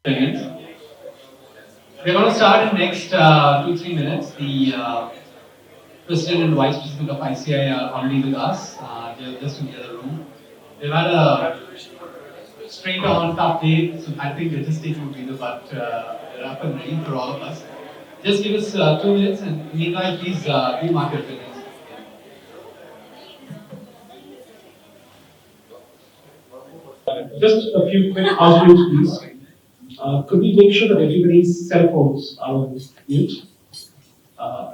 Seconds. We're going to start in next 2-3 minutes. The President and Vice President of ICAI are already with us. They're just in the other room. They've had a straight on tough day, so I think they're just taking a breather, but they're up and ready for all of us. Just give us 2 minutes, and meanwhile, please do mark your attendance. Just a few quick housekeeping, please. Could we make sure that everybody's cell phones are on mute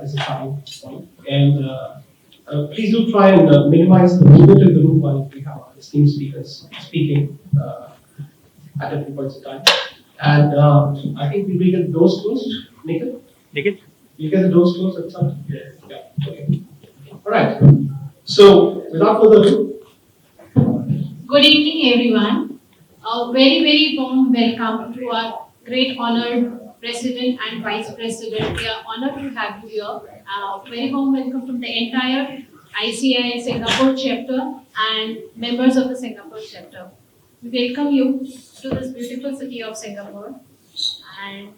as a starting point? And please do try and minimize the movement in the room while we have our esteemed speakers speaking at different points of time. And I think we will get the doors closed. Nikhil? You get the doors closed at some time? Yeah. Okay. All right. So without further ado. Good evening, everyone. A very, very warm welcome to our great honored President and Vice President. We are honored to have you here. Very warm welcome from the entire ICAI Singapore chapter and members of the Singapore chapter. We welcome you to this beautiful city of Singapore. And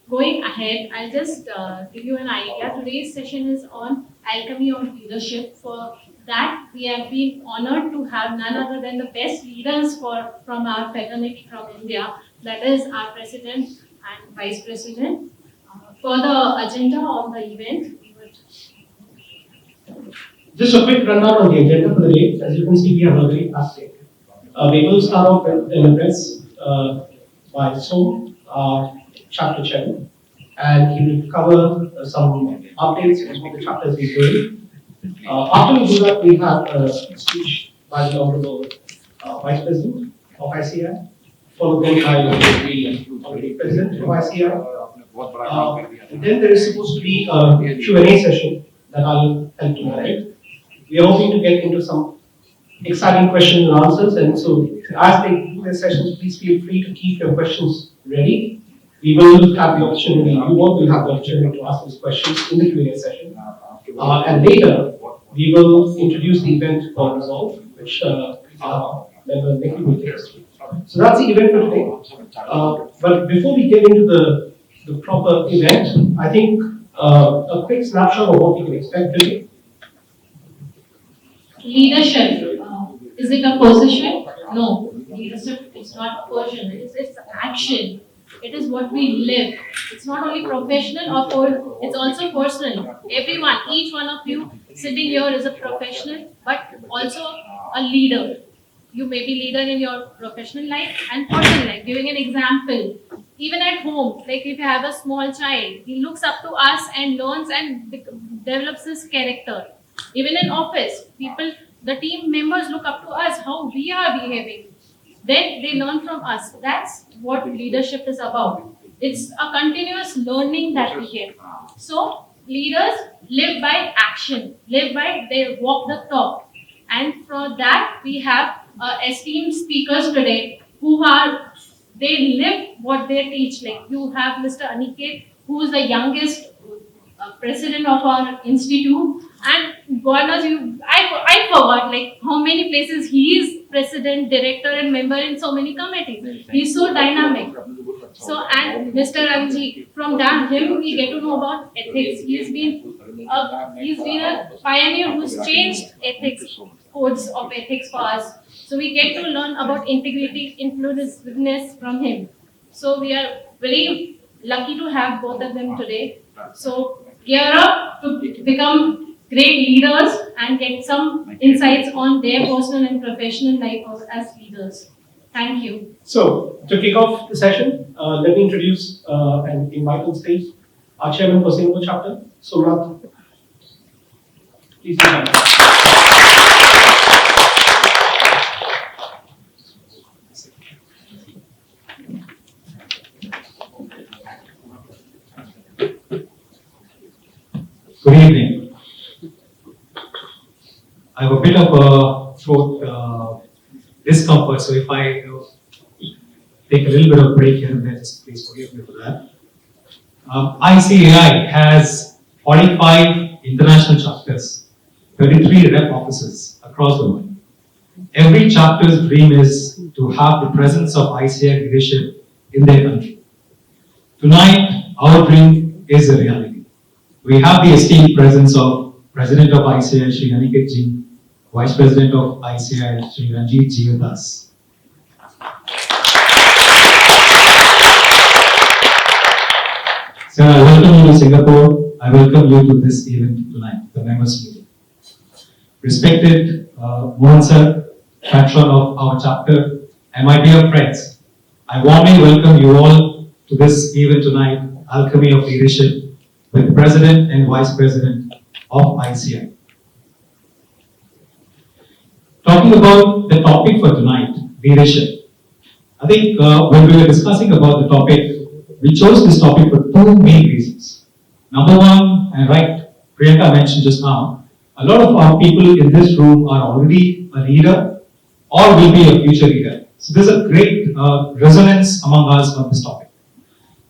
going ahead, I'll just give you an idea. Today's session is on alchemy of leadership. For that, we have been honored to have none other than the best leaders from our fraternity from India, that is our President and Vice President. For the agenda of the event, we would... Just a quick rundown on the agenda for the day. As you can see, we have a very fast day. We will start off with an address by Soma, our chapter chairman, and he will cover some updates on what the chapters we're doing. After we do that, we have a speech by the Honorable Vice President of ICAI, followed then by the President of ICAI. And then there is supposed to be a Q&A session that I'll help to moderate. We are hoping to get into some exciting questions and answers, and so as they do their sessions, please feel free to keep your questions ready. We will have the opportunity, you all will have the opportunity to ask these questions in the Q&A session. And later, we will introduce the event called Resolve, which our member Nikhil will take us through. So that's the event for today. But before we get into the proper event, I think a quick snapshot of what we can expect today. Leadership. Is it a position? No. Leadership is not a position. It's action. It is what we live. It's not only professional it's also personal. Everyone, each one of you sitting here is a professional, but also a leader. You may be leader in your professional life and personal life. Giving an example, even at home, like if you have a small child, he looks up to us and learns and develops his character. Even in office, the team members look up to us, how we are behaving. Then they learn from us. That's what leadership is about. It's a continuous learning that we get. So leaders live by action, they walk the talk. And for that, we have esteemed speakers today they live what they teach. Like you have Mr. Aniket, who is the youngest president of our institute, and God knows I forgot like how many places he is president, director, and member in so many committees. He's so dynamic. So, and Mr. Ranjeet, from him we get to know about ethics. He's been a pioneer who's changed ethics, codes of ethics for us. So we get to learn about integrity, inclusiveness from him. So we are very lucky to have both of them today. So gear up to become great leaders and get some insights on their personal and professional life as leaders. Thank you. So, to kick off the session, let me introduce and invite on stage our chairman for Singapore chapter, Swaminathan. Please do that. Good evening. I have a bit of a throat discomfort, so if I take a little bit of break here and there, just please forgive me for that. ICAI has 45 international chapters, 33 rep offices across the world. Every chapter's dream is to have the presence of ICAI leadership in their country. Tonight, our dream is a reality. We have the esteemed presence of President of ICAI, Shri Aniket ji, Vice President of ICAI, Shri Ranjeet ji with us. Sir, I welcome you to Singapore. I welcome you to this event tonight, the members meeting. Respected Mohan sir, patron of our chapter, and my dear friends, I warmly welcome you all to this event tonight, Alchemy of Leadership, with the President and Vice President of ICAI. Talking about the topic for tonight, leadership. I think when we were discussing about the topic, we chose this topic for two main reasons. Number one, and right, Priyanka mentioned just now, a lot of our people in this room are already a leader or will be a future leader. So there's a great resonance among us on this topic.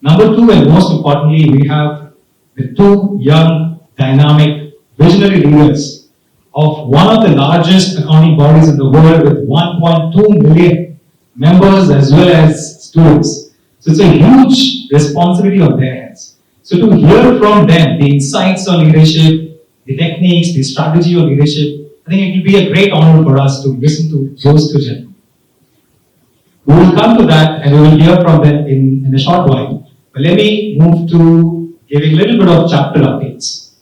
Number two, and most importantly, we have the two young, dynamic, visionary leaders of one of the largest accounting bodies in the world with 1.2 million members as well as students. So it's a huge responsibility on their hands. So to hear from them the insights on leadership, the techniques, the strategy of leadership, I think it will be a great honor for us to listen to those two gentlemen. We will come to that and we will hear from them in a short while. But let me move to giving a little bit of chapter updates.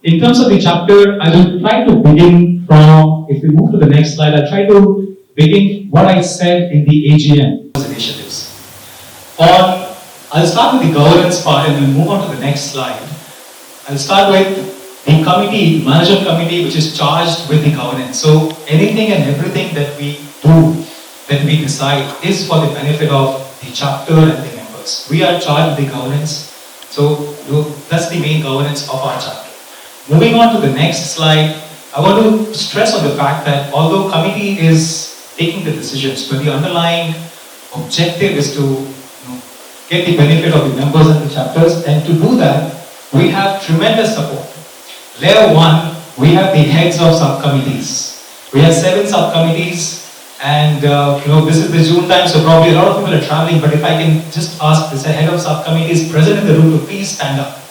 In terms of the chapter, I will try to begin from, if we move to the next slide, I'll try to begin what I said in the AGM initiatives. I'll start with the governance part and we'll move on to the next slide. I'll start with the committee, management committee, which is charged with the governance. So anything and everything that we do, that we decide, is for the benefit of the chapter and the members. We are charged with the governance. So that's the main governance of our chapter. Moving on to the next slide, I want to stress on the fact that although committee is taking the decisions, but the underlying objective is to get the benefit of the members and the chapters, and to do that, we have tremendous support. Layer 1, we have the heads of subcommittees. We have 7 subcommittees, and this is the June time, so probably a lot of people are traveling, but if I can just ask this head of subcommittees present in the room to please stand up.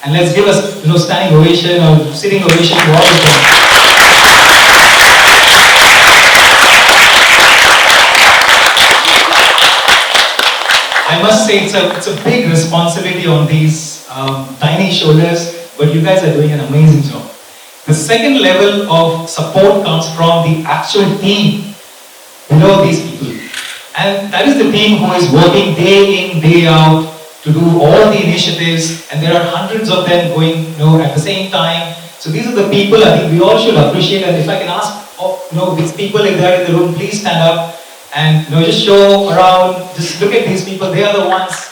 And let's give us standing ovation or sitting ovation to all of them. I must say it's a big responsibility on these tiny shoulders, but you guys are doing an amazing job. The second level of support comes from the actual team below these people. And that is the team who is working day in, day out to do all the initiatives, and there are hundreds of them going at the same time. So these are the people I think we all should appreciate, and if I can ask these people, if they are in the room, please stand up and just show around, just look at these people, they are the ones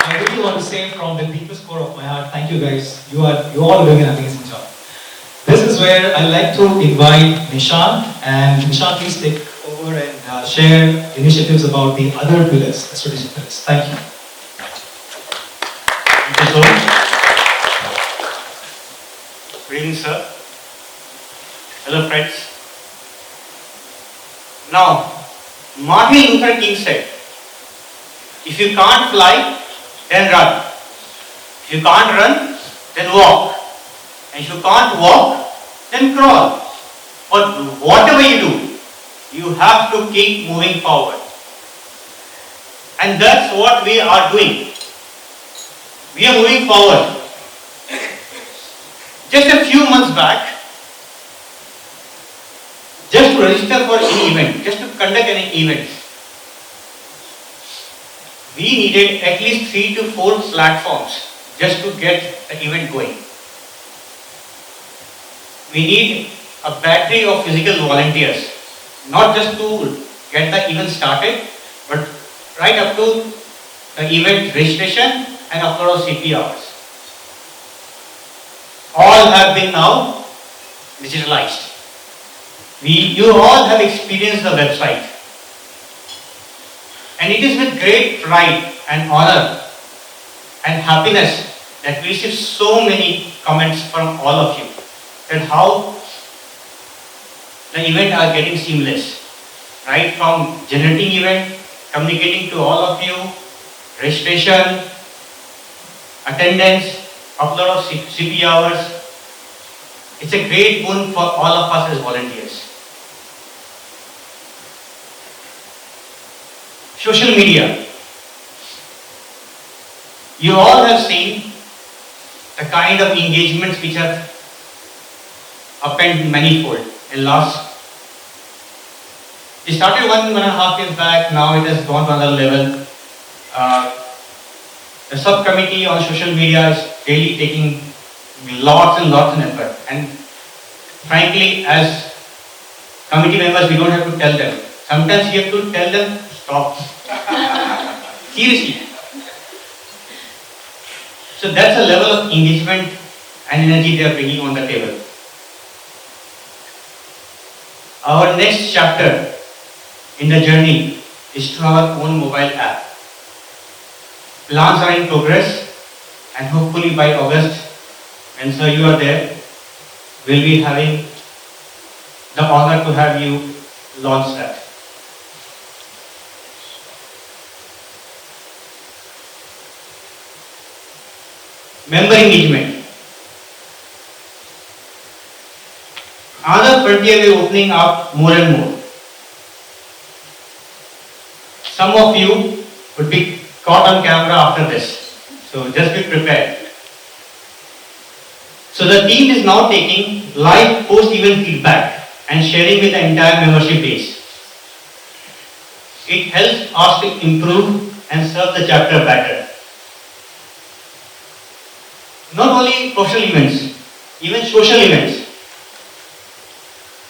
I really want to say from the deepest core of my heart, thank you guys, you all doing an amazing job. This is where I'd like to invite Nishant, and Nishant, please take over and share initiatives about the other pillars, the strategic pillars. Thank you. Thank you so much. Good evening, sir. Hello, friends. Now, Martin Luther King said, if you can't fly, then run. If you can't run, then walk. And if you can't walk, then crawl. But whatever you do, you have to keep moving forward. And that's what we are doing. We are moving forward. Just a few months back, just to register for any event, just to conduct any event, we needed at least 3 to 4 platforms just to get the event going. We need a battery of physical volunteers, not just to get the event started, but right up to the event registration and after all CP hours. All have been now digitalized. You all have experienced the website. And it is with great pride and honor and happiness that we received so many comments from all of you that how the event are getting seamless, right from generating event, communicating to all of you, registration, attendance, upload of CP hours. It's a great boon for all of us as volunteers. Social media. You all have seen the kind of engagements which have happened manifold in last. We started 1.5 years back, now it has gone to another level. The subcommittee on social media is really taking lots and lots of effort. And frankly, as committee members, we don't have to tell them. Sometimes you have to tell them, stop. Seriously. So that's the level of engagement and energy they are bringing on the table. Our next chapter in the journey is to have our own mobile app. Plans are in progress, and hopefully by August, when sir you are there, we'll be having the honor to have you launch that. Member engagement. Another frontier we are opening up more and more. Some of you would be caught on camera after this, so just be prepared. So the team is now taking live post-event feedback and sharing with the entire membership base. It helps us to improve and serve the chapter better. Not only professional events, even social events.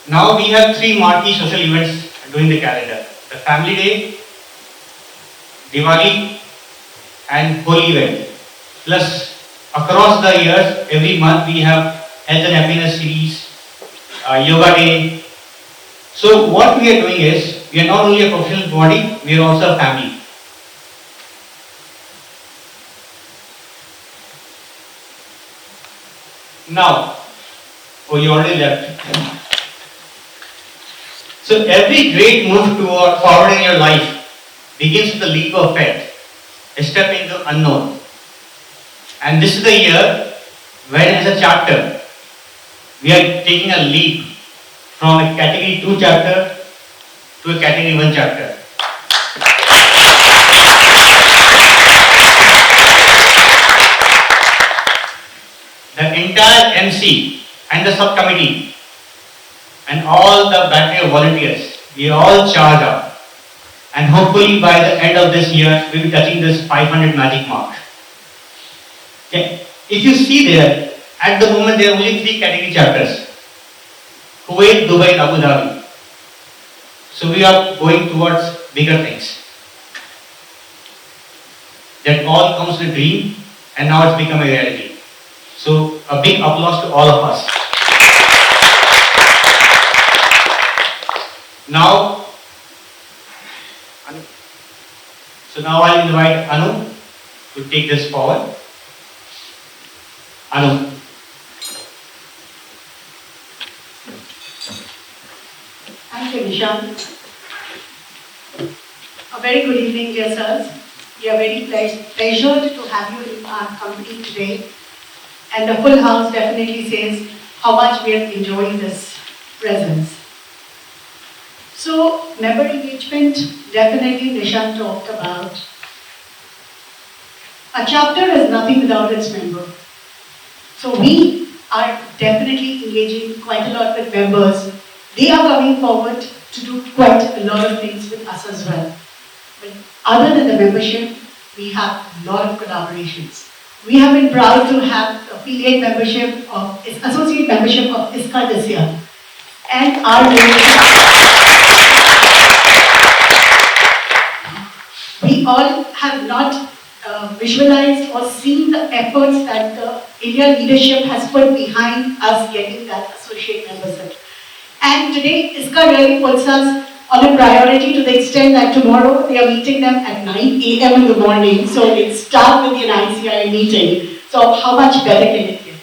Now we have 3 marquee social events during the calendar. The Family Day, Diwali and Holi event. Plus across the years, every month we have Health and Happiness series, Yoga Day. So what we are doing is, we are not only a professional body, we are also a family. Now, oh you already left. So every great move forward in your life begins with a leap of faith, a step into the unknown. And this is the year when as a chapter, we are taking a leap from a category 2 chapter to a category 1 chapter. The entire MC and the subcommittee and all the battery of volunteers, we all charge up. And hopefully by the end of this year, we will be touching this 500 magic mark. Okay. If you see there, at the moment there are only 3 category chapters. Kuwait, Dubai and Abu Dhabi. So we are going towards bigger things. That all comes with a dream and now it's become a reality. So a big applause to all of us. Now I'll invite Anu to take this forward. Anu. Thank you, Nishant. A very good evening, dear sirs. We are very pleasured to have you in our company today. And the full house definitely says how much we are enjoying this presence. So, member engagement, definitely Nishant talked about. A chapter is nothing without its member. So we are definitely engaging quite a lot with members. They are coming forward to do quite a lot of things with us as well. But other than the membership, we have a lot of collaborations. We have been proud to have associate membership of ICAI this year. And our we all have not visualized or seen the efforts that the India leadership has put behind us getting that associate membership. And today, ICAI really puts us on a priority to the extent that tomorrow they are meeting them at 9 a.m. in the morning. So it starts with an ICAI meeting. So how much better can it get?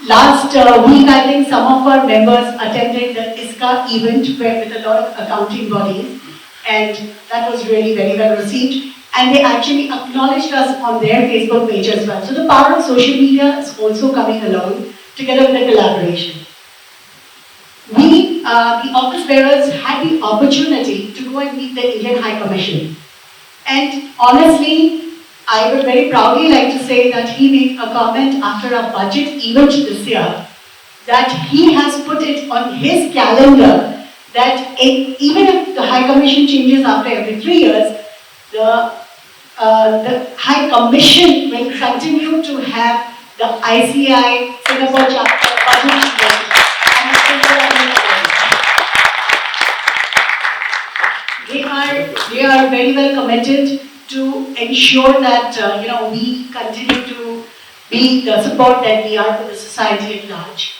Last week, I think some of our members attended the ICAI event with a lot of accounting bodies, and that was really very well received. And they actually acknowledged us on their Facebook page as well. So the power of social media is also coming along together with the collaboration. We, the office bearers, had the opportunity to go and meet the Indian High Commission. And honestly, I would very proudly like to say that he made a comment after our budget event this year that he has put it on his calendar that even if the High Commission changes after every 3 years, the High Commission will continue to have the ICAI Singapore chapter budget event. They are very well committed to ensure that we continue to be the support that we are for the society at large.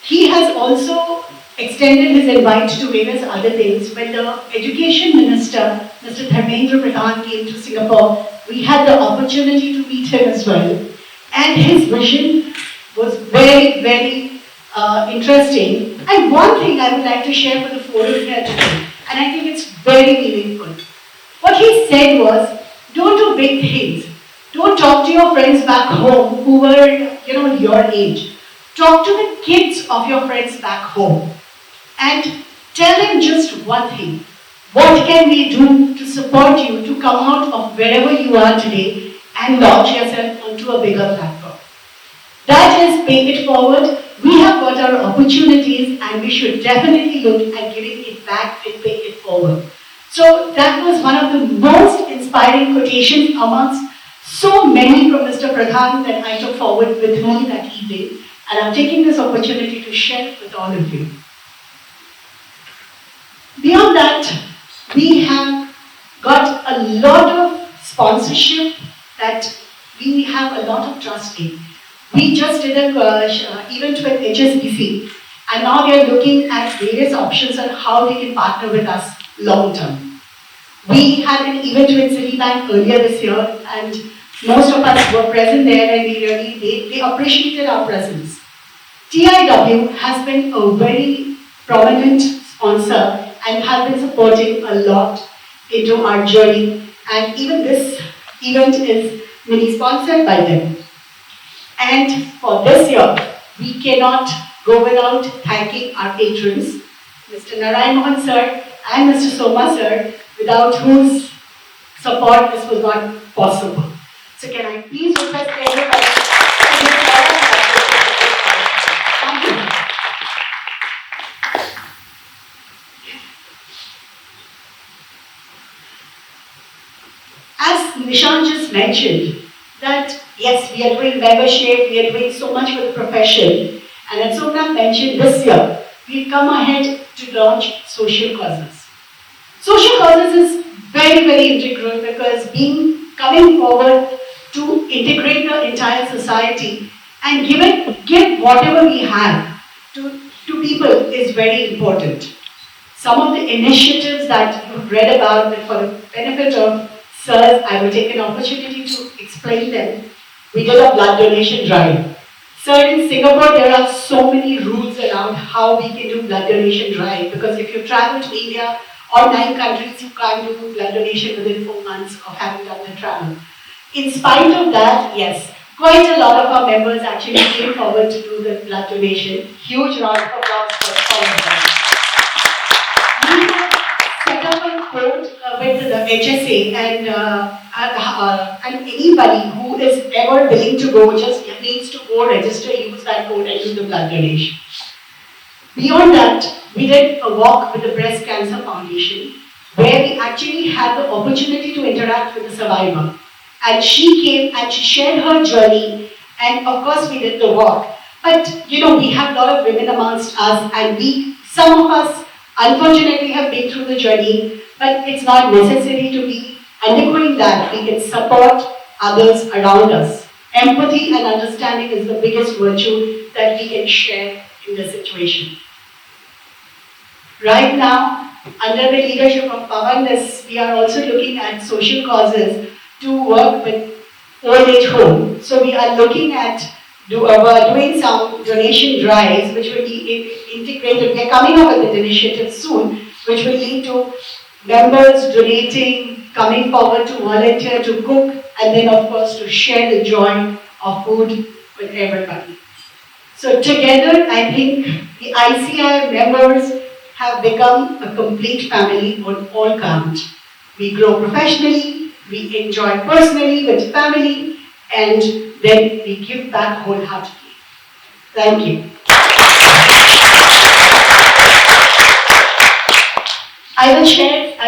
He has also extended his invite to various other things. When the Education Minister, Mr. Dharmendra Pradhan, came to Singapore, we had the opportunity to meet him as well. And his vision was very, very interesting. And one thing I would like to share for the forum here today, and I think it's very meaningful. What he said was, don't do big things. Don't talk to your friends back home who were, your age. Talk to the kids of your friends back home and tell them just one thing. What can we do to support you to come out of wherever you are today and launch yourself onto a bigger platform? That is paying it forward. We have got our opportunities and we should definitely look at giving it back and paying it forward. So that was one of the most inspiring quotations amongst so many from Mr. Pradhan that I took forward with me that evening. And I'm taking this opportunity to share it with all of you. Beyond that, we have got a lot of sponsorship that we have a lot of trust in. We just did an event with HSBC, and now they are looking at various options on how they can partner with us long term. We had an event with Citibank earlier this year, and most of us were present there, and they appreciated our presence. TIW has been a very prominent sponsor and has been supporting a lot into our journey, and even this event is mini sponsored by them. And for this year, we cannot go without thanking our patrons, Mr. Narayanamohan sir and Mr. Soma sir, without whose support this was not possible. So can I please request everybody to give a round of applause. Thank you. As Nishant just mentioned, that yes, we are doing membership, we are doing so much for the profession, and as Somnath mentioned, this year, we've come ahead to launch social causes. Social causes is very, very integral because coming forward to integrate the entire society and give whatever we have to people is very important. Some of the initiatives that you've read about, that for the benefit of sirs, I will take an opportunity to explain them. We did a blood donation drive. Sir, in Singapore, there are so many rules around how we can do blood donation drive, because if you travel to India or 9 countries, you can't do blood donation within 4 months of having done the travel. In spite of that, yes, quite a lot of our members actually came forward to do the blood donation. Huge round of applause for all of them. We have set up a code with the HSA, and anybody who is ever willing to go just needs to go register, use that code and do the blood donation. Beyond that, we did a walk with the Breast Cancer Foundation, where we actually had the opportunity to interact with the survivor. And she came and she shared her journey, and of course we did the walk. But we have a lot of women amongst us, and some of us unfortunately have been through the journey, but it's not necessary to be undergoing that. We can support others around us. Empathy and understanding is the biggest virtue that we can share in this situation. Right now, under the leadership of Pavan, we are also looking at social causes to work with old age home. soon. So we are looking at doing some donation drives which will be integrated. We are coming up with an initiative soon which will lead to members donating, coming forward to volunteer, to cook, and then of course to share the joy of food with everybody. So together, I think the ICAI members have become a complete family on all counts. We grow professionally, we enjoy personally with family, and then we give back wholeheartedly. Thank you. I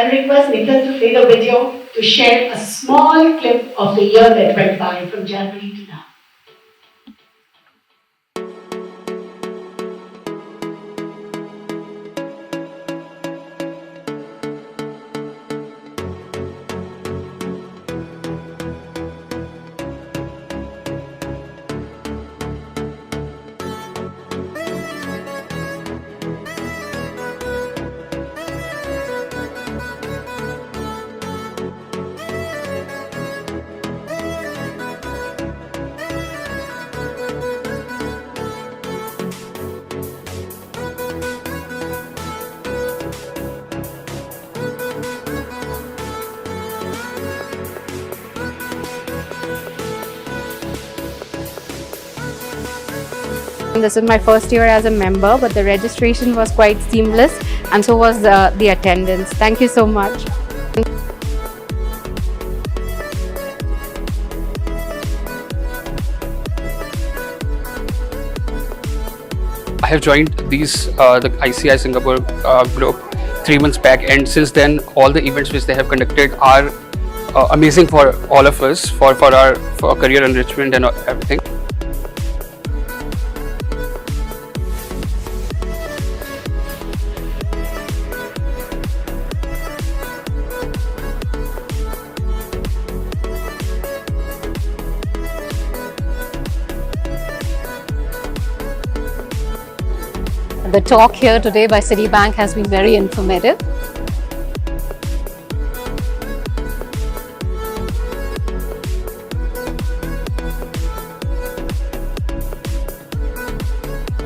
will request Nikhil to play the video to share a small clip of the year that went by from January to now. This is my first year as a member, but the registration was quite seamless, and so was the attendance. Thank you so much. I have joined the ICAI Singapore group 3 months back, and since then all the events which they have conducted are amazing for all of us, for our career enrichment and everything. The talk here today by Citibank has been very informative.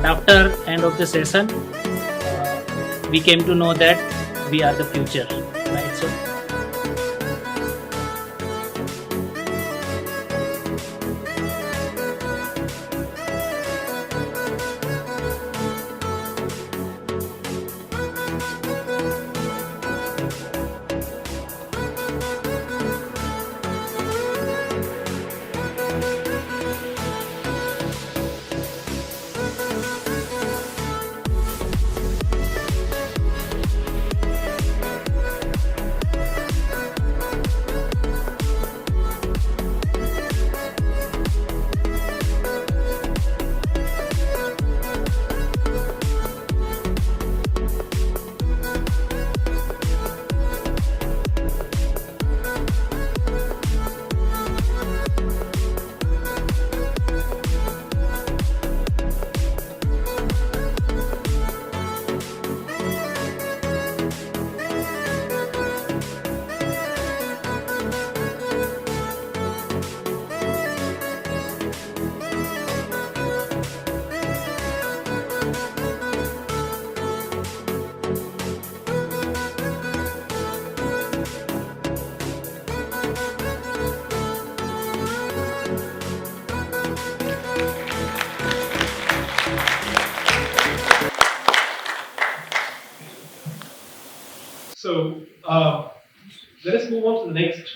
After end of the session, we came to know that we are the future, right? So So let us move on to the next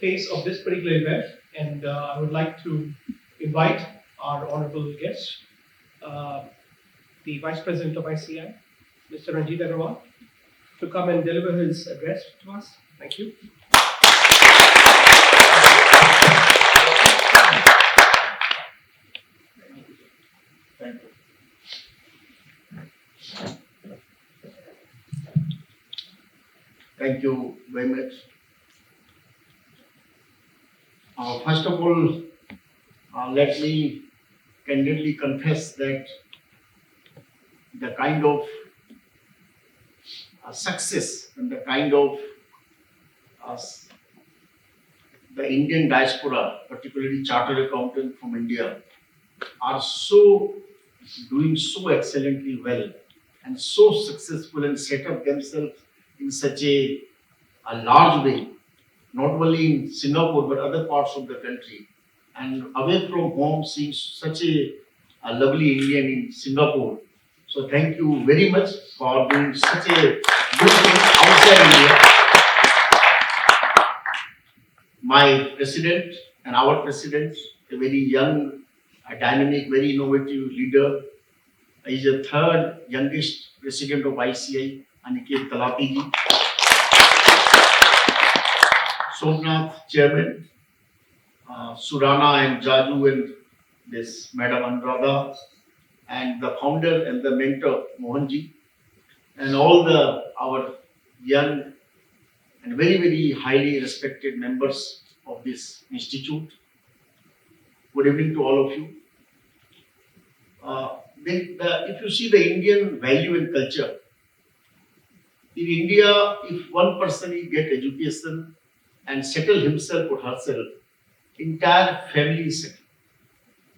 phase of this particular event, and I would like to invite our honorable guest, the Vice President of ICAI, Mr. Ranjeet Agarwal, to come and deliver his address to us. Thank you. Thank you. Thank you very much. First of all, let me candidly confess that the kind of success and the kind of the Indian diaspora, particularly chartered accountants from India, are so doing so excellently well and so successful and set up themselves in such a large way, not only in Singapore but other parts of the country, and away from home seeing such a lovely Indian in Singapore. So thank you very much for doing such a good thing outside India. My president and our president, a very young, a dynamic, very innovative leader, is the third youngest president of ICAI, Aniket Talati. Somnath chairman, Surana and Jaju and this Madam Anuradha, and the founder and the mentor Mohanji, and all our young and very, very highly respected members of this institute. Good evening to all of you. If you see the Indian value and culture, in India, if one person get education and settle himself or herself, entire family is settled,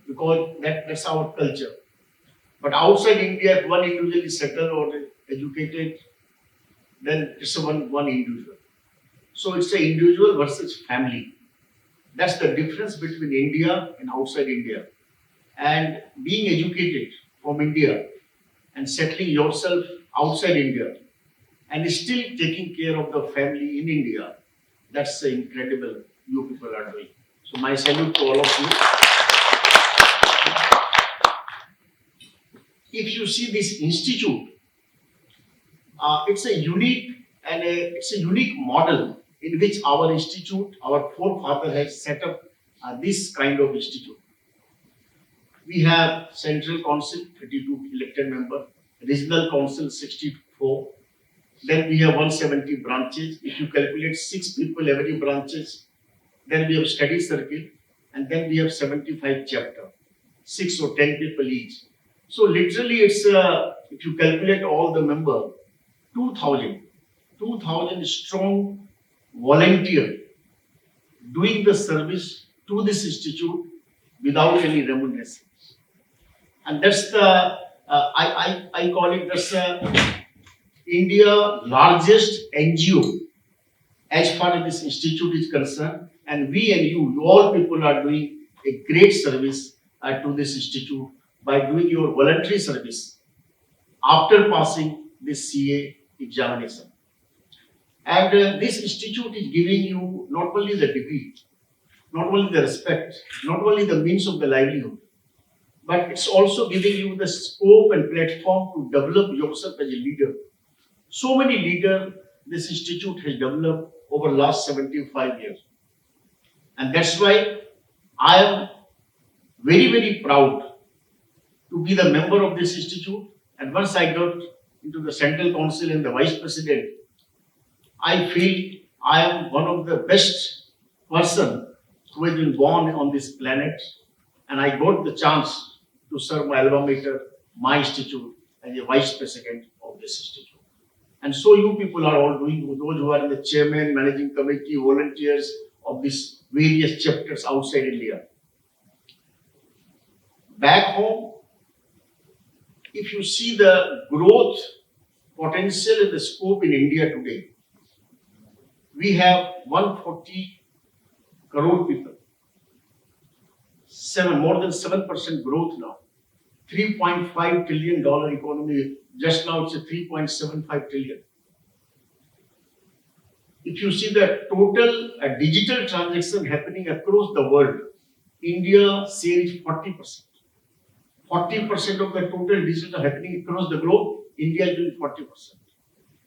because that's our culture. But outside India, if one individual is settled or educated, then it's one individual. So it's an individual versus family. That's the difference between India and outside India. And being educated from India and settling yourself outside India and still taking care of the family in India, that's incredible you people are doing. So my salute to all of you. If you see this institute, it's a unique model in which our institute, our forefather has set up this kind of institute. We have Central Council, 32 elected members, Regional Council, 64. Then we have 170 branches. If you calculate 6 people every branches, then we have study circle, and then we have 75 chapter, 6 or 10 people each. So literally it's, if you calculate all the member, 2,000 strong volunteer doing the service to this institute without any remuneration. And that's the, I call it, that's India largest NGO as far as this institute is concerned. And we and you all people are doing a great service to this institute by doing your voluntary service after passing this CA examination. And this institute is giving you not only the degree, not only the respect, not only the means of the livelihood, but it's also giving you the scope and platform to develop yourself as a leader. So many leaders this institute has developed over the last 75 years. And that's why I am very, very proud to be the member of this institute. And once I got into the Central Council and the Vice President, I feel I am one of the best person who has been born on this planet. And I got the chance to serve my alma mater, my institute, as a Vice President of this institute. And so you people are all doing, those who are in the chairman, managing committee, volunteers of these various chapters outside India. Back home, if you see the growth potential and the scope in India today, we have 140 crore people, more than 7% growth now, $3.5 trillion economy. Just now it's a 3.75 trillion. If you see the total digital transaction happening across the world, India share is 40%. 40% of the total digital happening across the globe, India is doing 40%.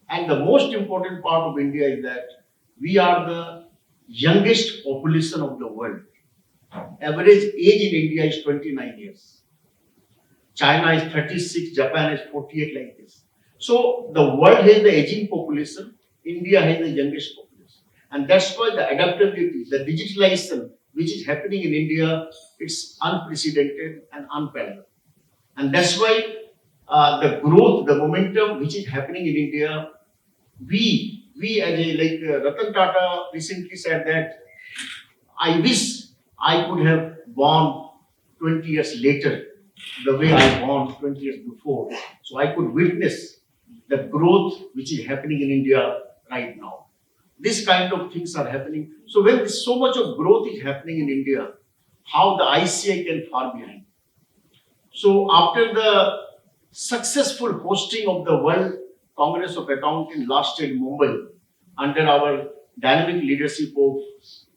And the most important part of India is that we are the youngest population of the world. Average age in India is 29 years. China is 36, Japan is 48, like this. So the world has the aging population, India has the youngest population. And that's why the adaptability, the digitalization which is happening in India, it's unprecedented and unparalleled. And that's why the growth, the momentum which is happening in India, we as a, like Ratan Tata recently said that I wish I could have born 20 years later, the way I born 20 years before. So I could witness the growth which is happening in India right now. This kind of things are happening. So when so much of growth is happening in India, how the ICAI can fall behind? So after the successful hosting of the World Congress of Accountants last year in Mumbai, under our dynamic leadership of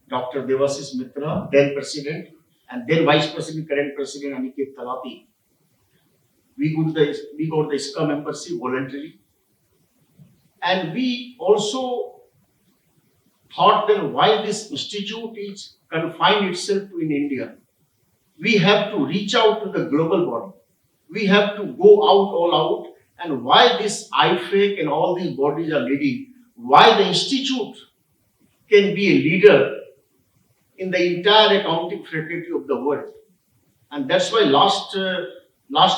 Dr. Devashish Mitra, then President, and then Vice President, current President Aniket Talati, we got the ICAI membership voluntarily. And we also thought that while this institute is confined itself to in India, we have to reach out to the global body. We have to go out, all out. And why this IFAC and all these bodies are leading, why the institute can be a leader in the entire accounting fraternity of the world. And that's why last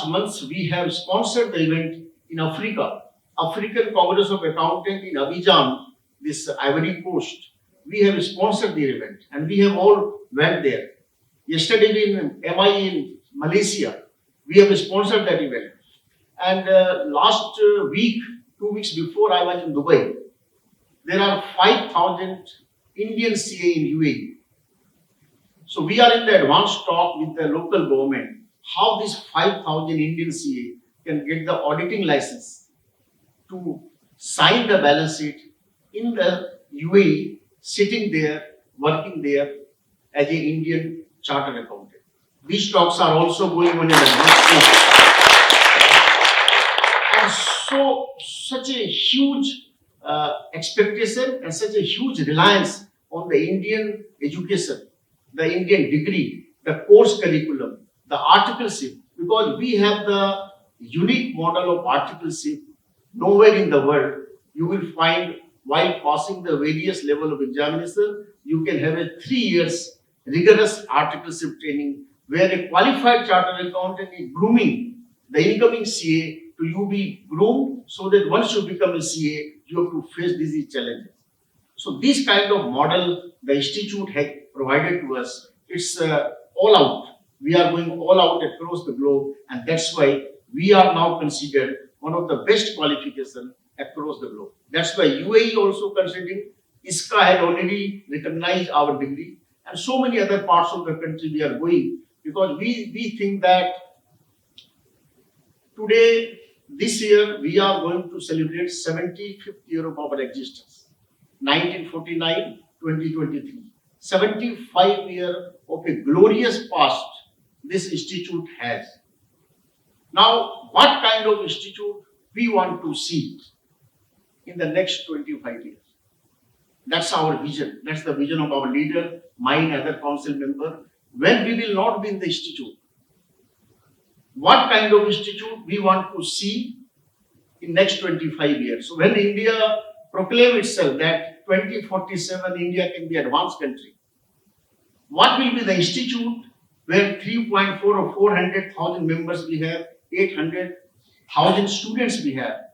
month we have sponsored the event in Africa, African Congress of Accountants in Abidjan, this Ivory Coast. We have sponsored the event and we have all went there. Yesterday in MI in Malaysia, we have sponsored that event. And last week, 2 weeks before I was in Dubai, there are 5,000 Indian CA in UAE. So we are in the advanced talk with the local government, how this 5,000 Indian CA can get the auditing license to sign the balance sheet in the UAE, sitting there, working there as an Indian chartered accountant. These talks are also going on in advanced stage. And so, such a huge expectation and such a huge reliance on the Indian education, the Indian degree, the course curriculum, the articleship, because we have the unique model of articleship. Nowhere in the world you will find, while passing the various level of examination, you can have a 3 years rigorous articleship training where a qualified chartered accountant is grooming the incoming CA to you be groomed so that once you become a CA, you have to face these challenges. So this kind of model the institute has provided to us, it's all out. We are going all out across the globe, and that's why we are now considered one of the best qualifications across the globe. That's why UAE also considering, ICAI had already recognized our degree, and so many other parts of the country we are going, because we think that today, this year, we are going to celebrate 75th year of our existence. 1949, 2023. 75 years of a glorious past this institute has. Now, what kind of institute we want to see in the next 25 years? That's our vision. That's the vision of our leader, mine, other council member. When we will not be in the institute, what kind of institute we want to see in next 25 years. So when India proclaim itself that 2047 India can be advanced country, what will be the institute where 3.4 or 400,000 members we have, 800,000 students we have?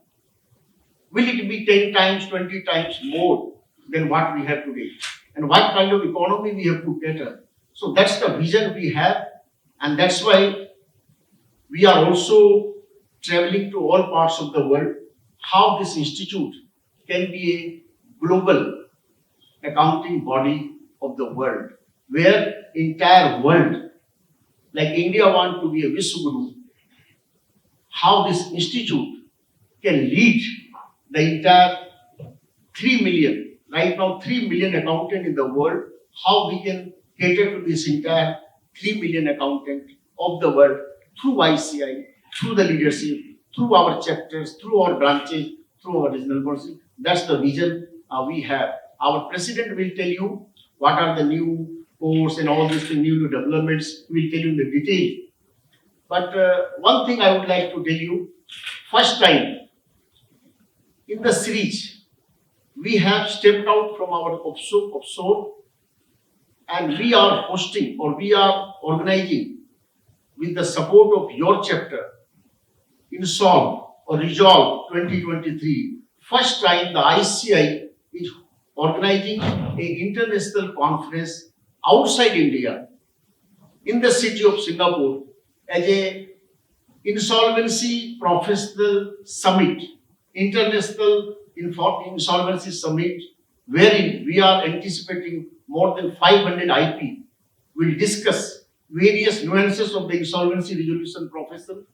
Will it be 10 times, 20 times more than what we have today? And what kind of economy we have to cater? So that's the vision we have, and that's why we are also traveling to all parts of the world, how this institute can be a global accounting body of the world, where entire world, like India want to be a Vishwaguru, how this institute can lead the entire 3 million, right now 3 million accountant in the world, how we can cater to this entire 3 million accountant of the world through ICAI, through the leadership, through our chapters, through our branches, through our regional boards. That's the vision we have. Our president will tell you what are the new course and all these new developments. We will tell you in the detail. But one thing I would like to tell you, first time in the series, we have stepped out from our offshore and we are hosting or we are organizing with the support of your chapter in Soma or Resolve 2023. First time the ICAI is organizing an international conference outside India, in the city of Singapore, as a insolvency professional summit, international insolvency summit, wherein we are anticipating more than 500 IP will discuss various nuances of the insolvency resolution profession,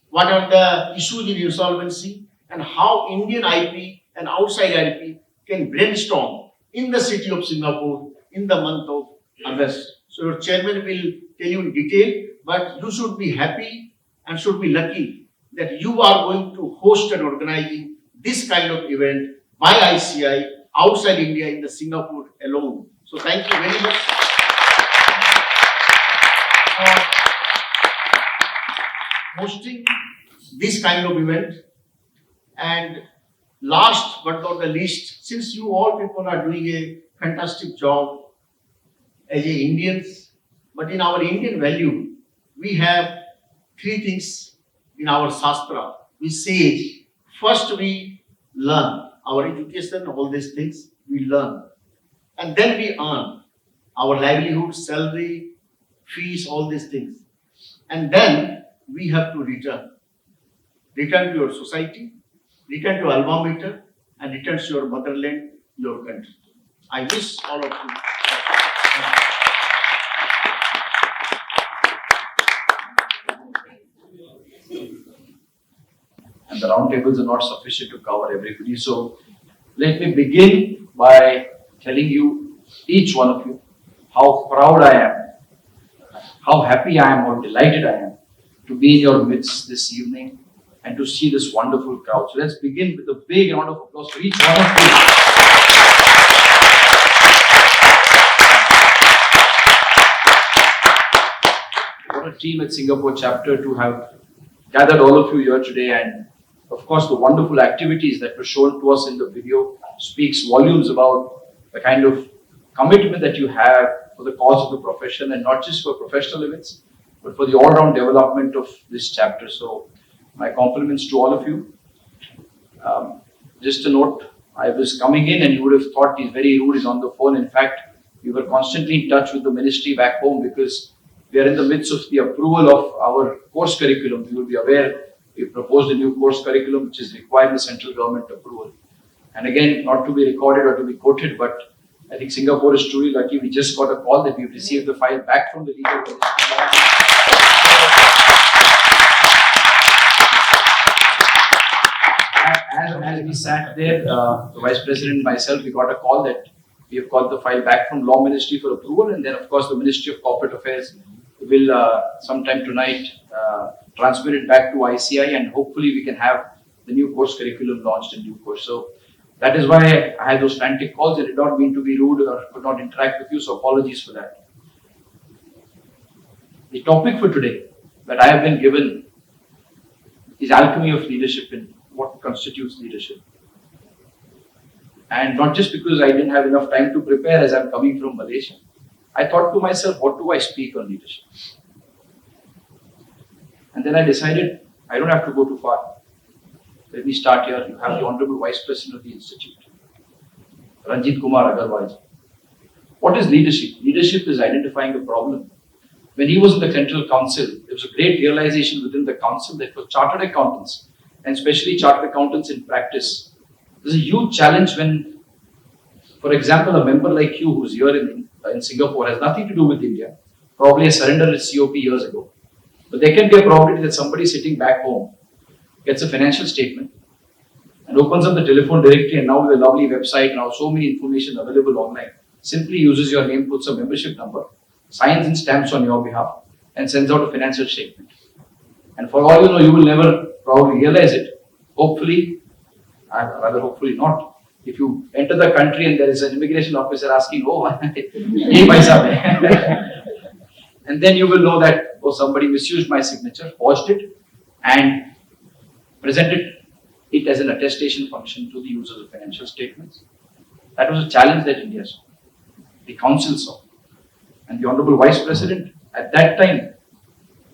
what are the issues in insolvency, and how Indian IP and outside IP can brainstorm in the city of Singapore in the month of August. So your chairman will tell you in detail, but you should be happy and should be lucky that you are going to host and organizing this kind of event by ICAI outside India in the Singapore alone. So thank you very much for hosting this kind of event. And last but not the least, since you all people are doing a fantastic job as Indians, but in our Indian value, we have three things in our Shastra. We say, first we learn our education, all these things we learn, and then we earn our livelihood, salary, fees, all these things, and then we have to return to your society, return to alma mater, and return to your motherland, your country. I wish all of you. And the round tables are not sufficient to cover everybody. So let me begin by telling you, each one of you, how proud I am, how happy I am, how delighted I am to be in your midst this evening and to see this wonderful crowd. So let's begin with a big round of applause for each one of you. What a team at Singapore chapter to have gathered all of you here today, and of course the wonderful activities that were shown to us in the video speaks volumes about the kind of commitment that you have for the cause of the profession, and not just for professional events, but for the all-round development of this chapter. So my compliments to all of you. Just a note, I was coming in and you would have thought he's very rude, he's on the phone. In fact, we were constantly in touch with the ministry back home because we are in the midst of the approval of our course curriculum. You will be aware we proposed a new course curriculum which is requiring the central government approval. And again, not to be recorded or to be quoted, but I think Singapore is truly lucky. We just got a call that we've received the file back from the legal ministry. As we sat there, the Vice President and myself, we got a call that we have got the file back from Law Ministry for approval, and then of course the Ministry of Corporate Affairs will sometime tonight transmit it back to ICAI, and hopefully we can have the new course curriculum launched in due course. So that is why I had those frantic calls. I did not mean to be rude or could not interact with you, so apologies for that. The topic for today that I have been given is alchemy of leadership and what constitutes leadership. And not just because I didn't have enough time to prepare as I'm coming from Malaysia. I thought to myself, what do I speak on leadership? And then I decided, I don't have to go too far. Let me start here. You have the Honorable Vice President of the Institute, Ranjeet Kumar Agarwal. What is leadership? Leadership is identifying a problem. When he was in the Central Council, there was a great realization within the council that for chartered accountants, and especially chartered accountants in practice, there's a huge challenge when, for example, a member like you who's here in Singapore has nothing to do with India, probably has surrendered his COP years ago. But there can be a probability that somebody sitting back home gets a financial statement and opens up the telephone directory, and now with a lovely website, now so many information available online, simply uses your name, puts a membership number, signs and stamps on your behalf, and sends out a financial statement. And for all you know, you will never probably realize it. Hopefully, rather hopefully not. If you enter the country and there is an immigration officer asking, oh, ye paisa hai. And then you will know that, oh, somebody misused my signature, forged it, and presented it as an attestation function to the users of financial statements. That was a challenge that India saw, the council saw. And the Honorable Vice President, at that time,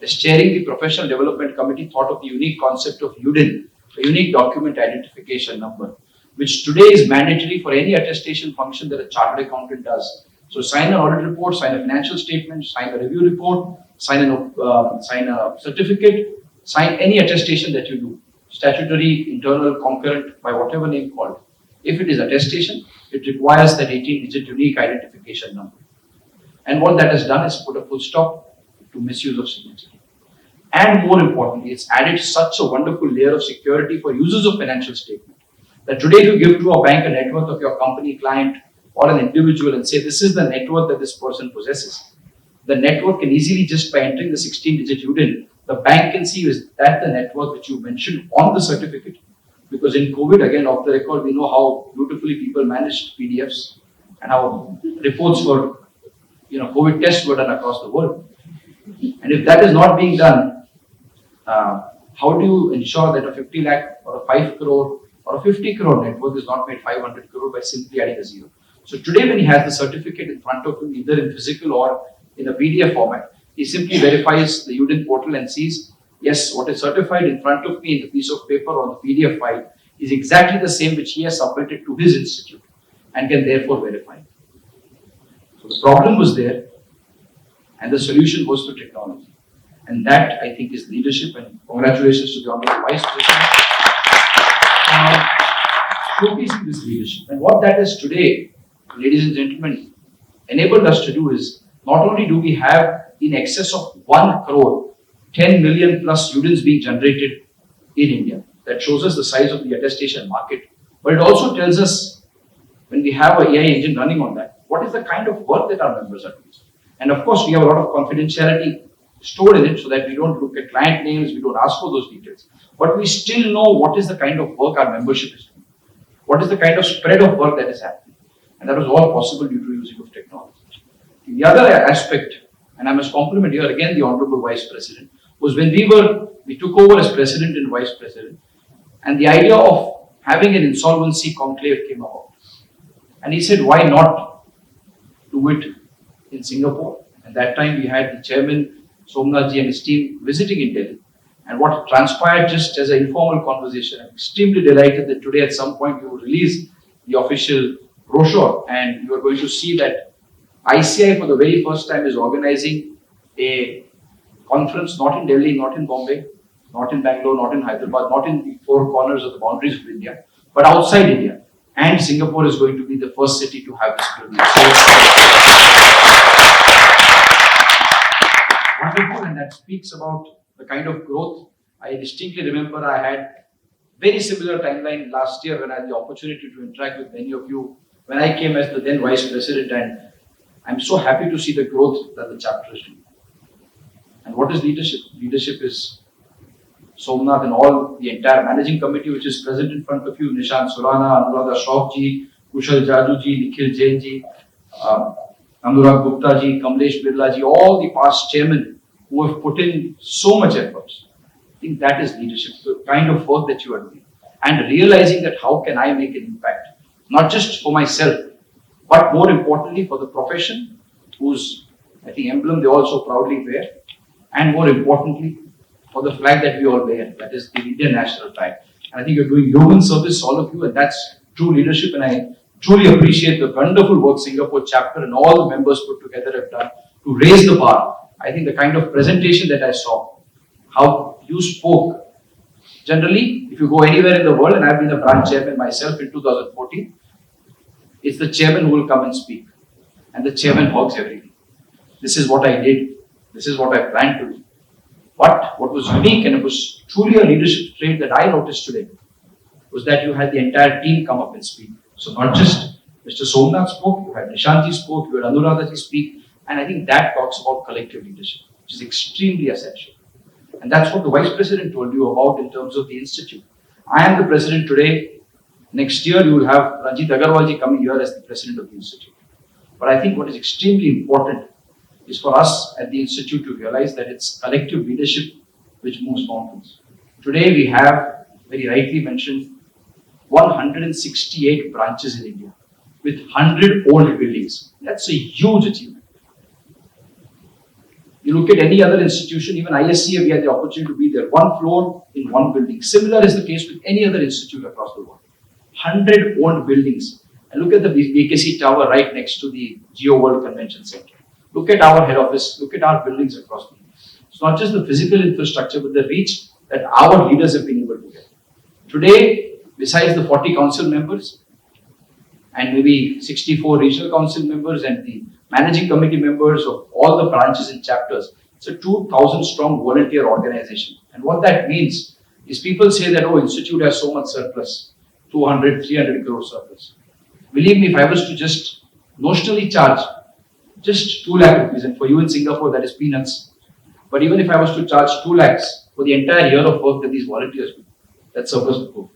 as chairing the Professional Development Committee, thought of the unique concept of UDIN, a unique document identification number, which today is mandatory for any attestation function that a chartered accountant does. So sign an audit report, sign a financial statement, sign a review report, sign a certificate, sign any attestation that you do, statutory, internal, concurrent, by whatever name called. If it is attestation, it requires that 18-digit unique identification number. And what that has done is put a full stop to misuse of signature. And more importantly, it's added such a wonderful layer of security for users of financial statement that today if you give to a bank a net worth of your company, client, or an individual and say this is the net worth that this person possesses, the net worth can easily, just by entering the 16-digit UDIN, the bank can see is that the net worth which you mentioned on the certificate. Because in COVID, again, off the record, we know how beautifully people managed PDFs and how reports for COVID tests were done across the world. And if that is not being done, how do you ensure that a 50 lakh or a 5 crore or a 50 crore net worth is not made 500 crore by simply adding a zero? So today when he has the certificate in front of him, either in physical or in a PDF format, he simply verifies the UDIN portal and sees, yes, what is certified in front of me in the piece of paper or the PDF file is exactly the same which he has submitted to his institute and can therefore verify. So the problem was there and the solution was through technology. And that, I think, is leadership, and congratulations to the Honorable Vice President showcasing this leadership. And what that is today, ladies and gentlemen, enabled us to do is, not only do we have in excess of 1 crore, 10 million plus students being generated in India. That shows us the size of the attestation market. But it also tells us, when we have an AI engine running on that, what is the kind of work that our members are doing. And of course, we have a lot of confidentiality stored in it so that we don't look at client names, we don't ask for those details. But we still know what is the kind of work our membership is doing. What is the kind of spread of work that is happening. And that was all possible due to using of technology. The other aspect, and I must compliment here again the Honorable Vice President, was when we took over as President and Vice President, and the idea of having an insolvency conclave came about. And he said, why not do it in Singapore? And that time we had the Chairman, Somnath and his team visiting in Delhi. And what transpired just as an informal conversation, I'm extremely delighted that today at some point we will release the official brochure and you are going to see that ICAI for the very first time is organizing a conference not in Delhi, not in Bombay, not in Bangalore, not in Hyderabad, not in the four corners of the boundaries of India, but outside India. And Singapore is going to be the first city to have this privilege. Wonderful, and that speaks about the kind of growth. I distinctly remember I had very similar timeline last year when I had the opportunity to interact with many of you when I came as the then Vice President, and I'm so happy to see the growth that the chapter is doing. And what is leadership? Leadership is Somnath and all the entire managing committee which is present in front of you, Nishant Surana, Anuradha Shroff-ji, Kushal Jadu-ji, Nikhil Jain-ji, Anurag Gupta-ji, Kamlesh Birla-ji, all the past chairmen who have put in so much effort. I think that is leadership, the kind of work that you are doing. And realizing that how can I make an impact, not just for myself, but more importantly for the profession, whose, I think, emblem they also proudly wear, and more importantly, for the flag that we all wear, that is the Indian national flag. And I think you're doing human service, all of you, and that's true leadership. And I truly appreciate the wonderful work Singapore chapter and all the members put together have done to raise the bar. I think the kind of presentation that I saw, how you spoke. Generally, if you go anywhere in the world, and I've been the branch chairman myself in 2014, it's the chairman who will come and speak. And the chairman hogs everything. This is what I did. This is what I planned to do. But what was unique, and it was truly a leadership trait that I noticed today, was that you had the entire team come up and speak. So not just Mr. Somnath spoke, you had Nishanti spoke, you had Anuradha speak, and I think that talks about collective leadership, which is extremely essential. And that's what the Vice President told you about in terms of the Institute. I am the President today. Next year you will have Ranjeet Agarwal coming here as the President of the Institute. But I think what is extremely important is for us at the Institute to realize that it's collective leadership which moves mountains. Today we have, very rightly mentioned, 168 branches in India with 100 old buildings. That's a huge achievement. You look at any other institution, even ISCA, we had the opportunity to be there. One floor in one building. Similar is the case with any other institute across the world. 100 old buildings. And look at the BKC tower right next to the Geo World Convention Center. Look at our head office, look at our buildings across the India. It's not just the physical infrastructure, but the reach that our leaders have been able to get. Today, besides the 40 council members, and maybe 64 regional council members and the managing committee members of all the branches and chapters, it's a 2,000 strong volunteer organization. And what that means is people say that, oh, institute has so much surplus, 200, 300 crore surplus. Believe me, if I was to just notionally charge just 2 lakh rupees, and for you in Singapore that is peanuts, but even if I was to charge 2 lakhs for the entire year of work that these volunteers do, that surplus would go.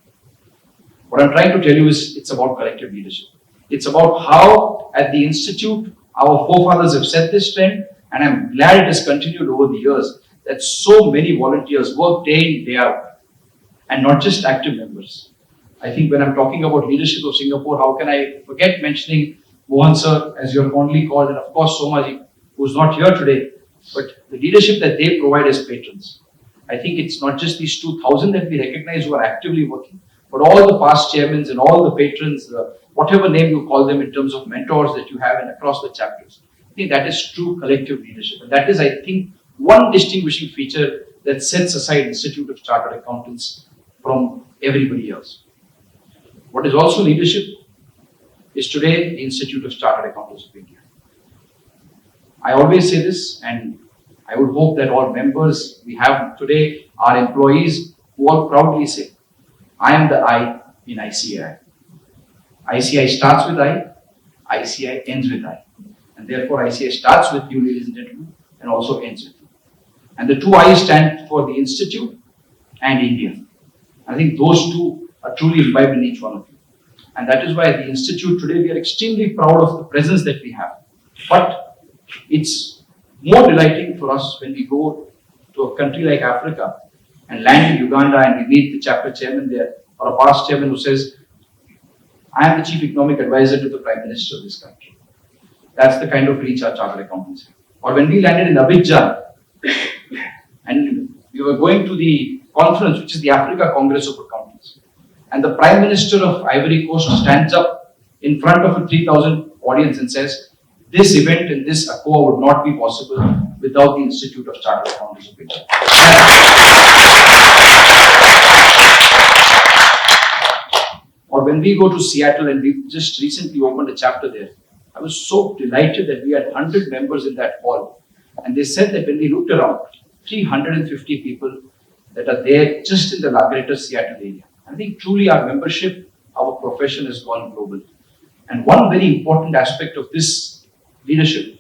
What I'm trying to tell you is it's about collective leadership. It's about how at the institute our forefathers have set this trend, and I'm glad it has continued over the years that so many volunteers work day in, day out, and not just active members. I think when I'm talking about leadership of Singapore, how can I forget mentioning Mohan sir, as you're fondly called, and of course Soma ji, who's not here today, but the leadership that they provide as patrons. I think it's not just these 2,000 that we recognize who are actively working, but all the past chairmen and all the patrons, whatever name you call them in terms of mentors that you have and across the chapters. I think that is true collective leadership. And that is, I think, one distinguishing feature that sets aside Institute of Chartered Accountants from everybody else. What is also leadership is today the Institute of Chartered Accountants of India. I always say this, and I would hope that all members we have today are employees who all proudly say, I am the I in ICAI. ICAI starts with I, ICAI ends with I. And therefore ICAI starts with you, ladies and gentlemen, and also ends with you. And the 2 I's stand for the Institute and India. I think those two are truly imbibed in each one of you. And that is why the Institute today, we are extremely proud of the presence that we have. But it's more delighting for us when we go to a country like Africa and land in Uganda and we meet the chapter chairman there, or a past chairman who says, I am the chief economic advisor to the Prime Minister of this country. That's the kind of reach our chartered accountants have. Or when we landed in Abidjan and we were going to the conference, which is the Africa Congress of Accountants, and the Prime Minister of Ivory Coast stands up in front of a 3,000 audience and says, this event and this ACOA would not be possible without the Institute of Chartered Accountants of India. Or when we go to Seattle, and we just recently opened a chapter there, I was so delighted that we had 100 members in that hall. And they said that when we looked around, 350 people that are there just in the greater Seattle area. I think truly our membership, our profession has gone global. And one very important aspect of this leadership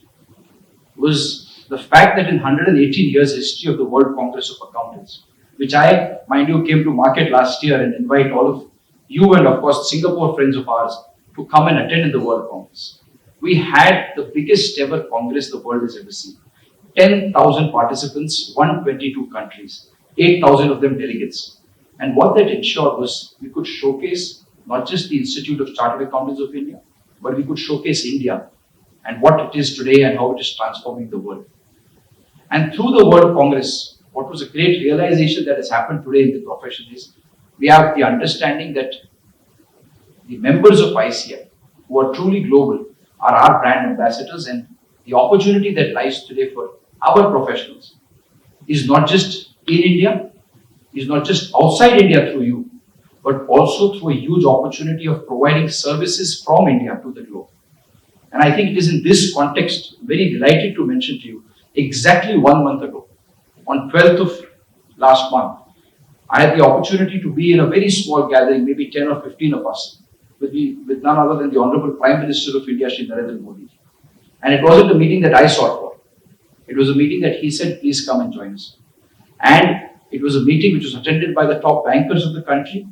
was the fact that in 118 years history of the World Congress of Accountants, which I, mind you, came to market last year and invite all of you and of course Singapore friends of ours to come and attend in the World Congress. We had the biggest ever Congress the world has ever seen. 10,000 participants, 122 countries, 8,000 of them delegates. And what that ensured was we could showcase not just the Institute of Chartered Accountants of India, but we could showcase India and what it is today and how it is transforming the world. And through the World Congress, what was a great realization that has happened today in the profession is we have the understanding that the members of ICAI, who are truly global, are our brand ambassadors, and the opportunity that lies today for our professionals is not just in India, is not just outside India through you, but also through a huge opportunity of providing services from India to the globe. And I think it is in this context, very delighted to mention to you, exactly 1 month ago, on 12th of last month, I had the opportunity to be in a very small gathering, maybe 10 or 15 of us, with none other than the Honorable Prime Minister of India, Shri Narayanamohan Modi. And it wasn't a meeting that I sought for. It was a meeting that he said, please come and join us. And it was a meeting which was attended by the top bankers of the country,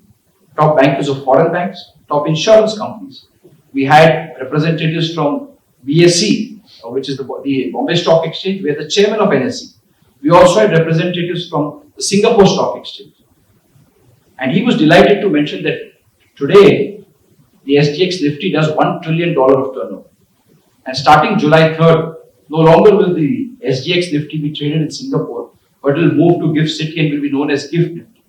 top bankers of foreign banks, top insurance companies. We had representatives from BSE, which is the Bombay Stock Exchange. We had the chairman of NSE. We also had representatives from the Singapore Stock Exchange. And he was delighted to mention that today, the SGX Nifty does $1 trillion of turnover. And starting July 3rd, no longer will the SGX Nifty be traded in Singapore, but it will move to GIFT City and will be known as GIFT Nifty.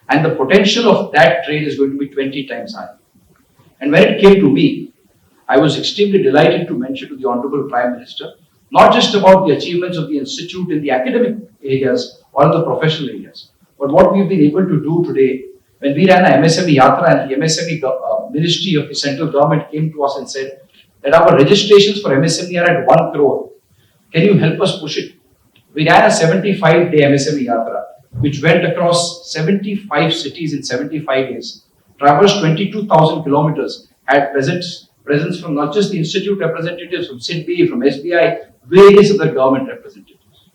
And the potential of that trade is going to be 20 times higher. And when it came to me, I was extremely delighted to mention to the Honorable Prime Minister, not just about the achievements of the institute in the academic areas or in the professional areas, but what we've been able to do today. When we ran a MSME Yatra and the MSME Ministry of the central government came to us and said that our registrations for MSME are at 1 crore. Can you help us push it? We ran a 75-day MSME Yatra, which went across 75 cities in 75 days, traversed 22,000 kilometers, had presence from not just the institute representatives, from SIDBI, from SBI, various other government representatives.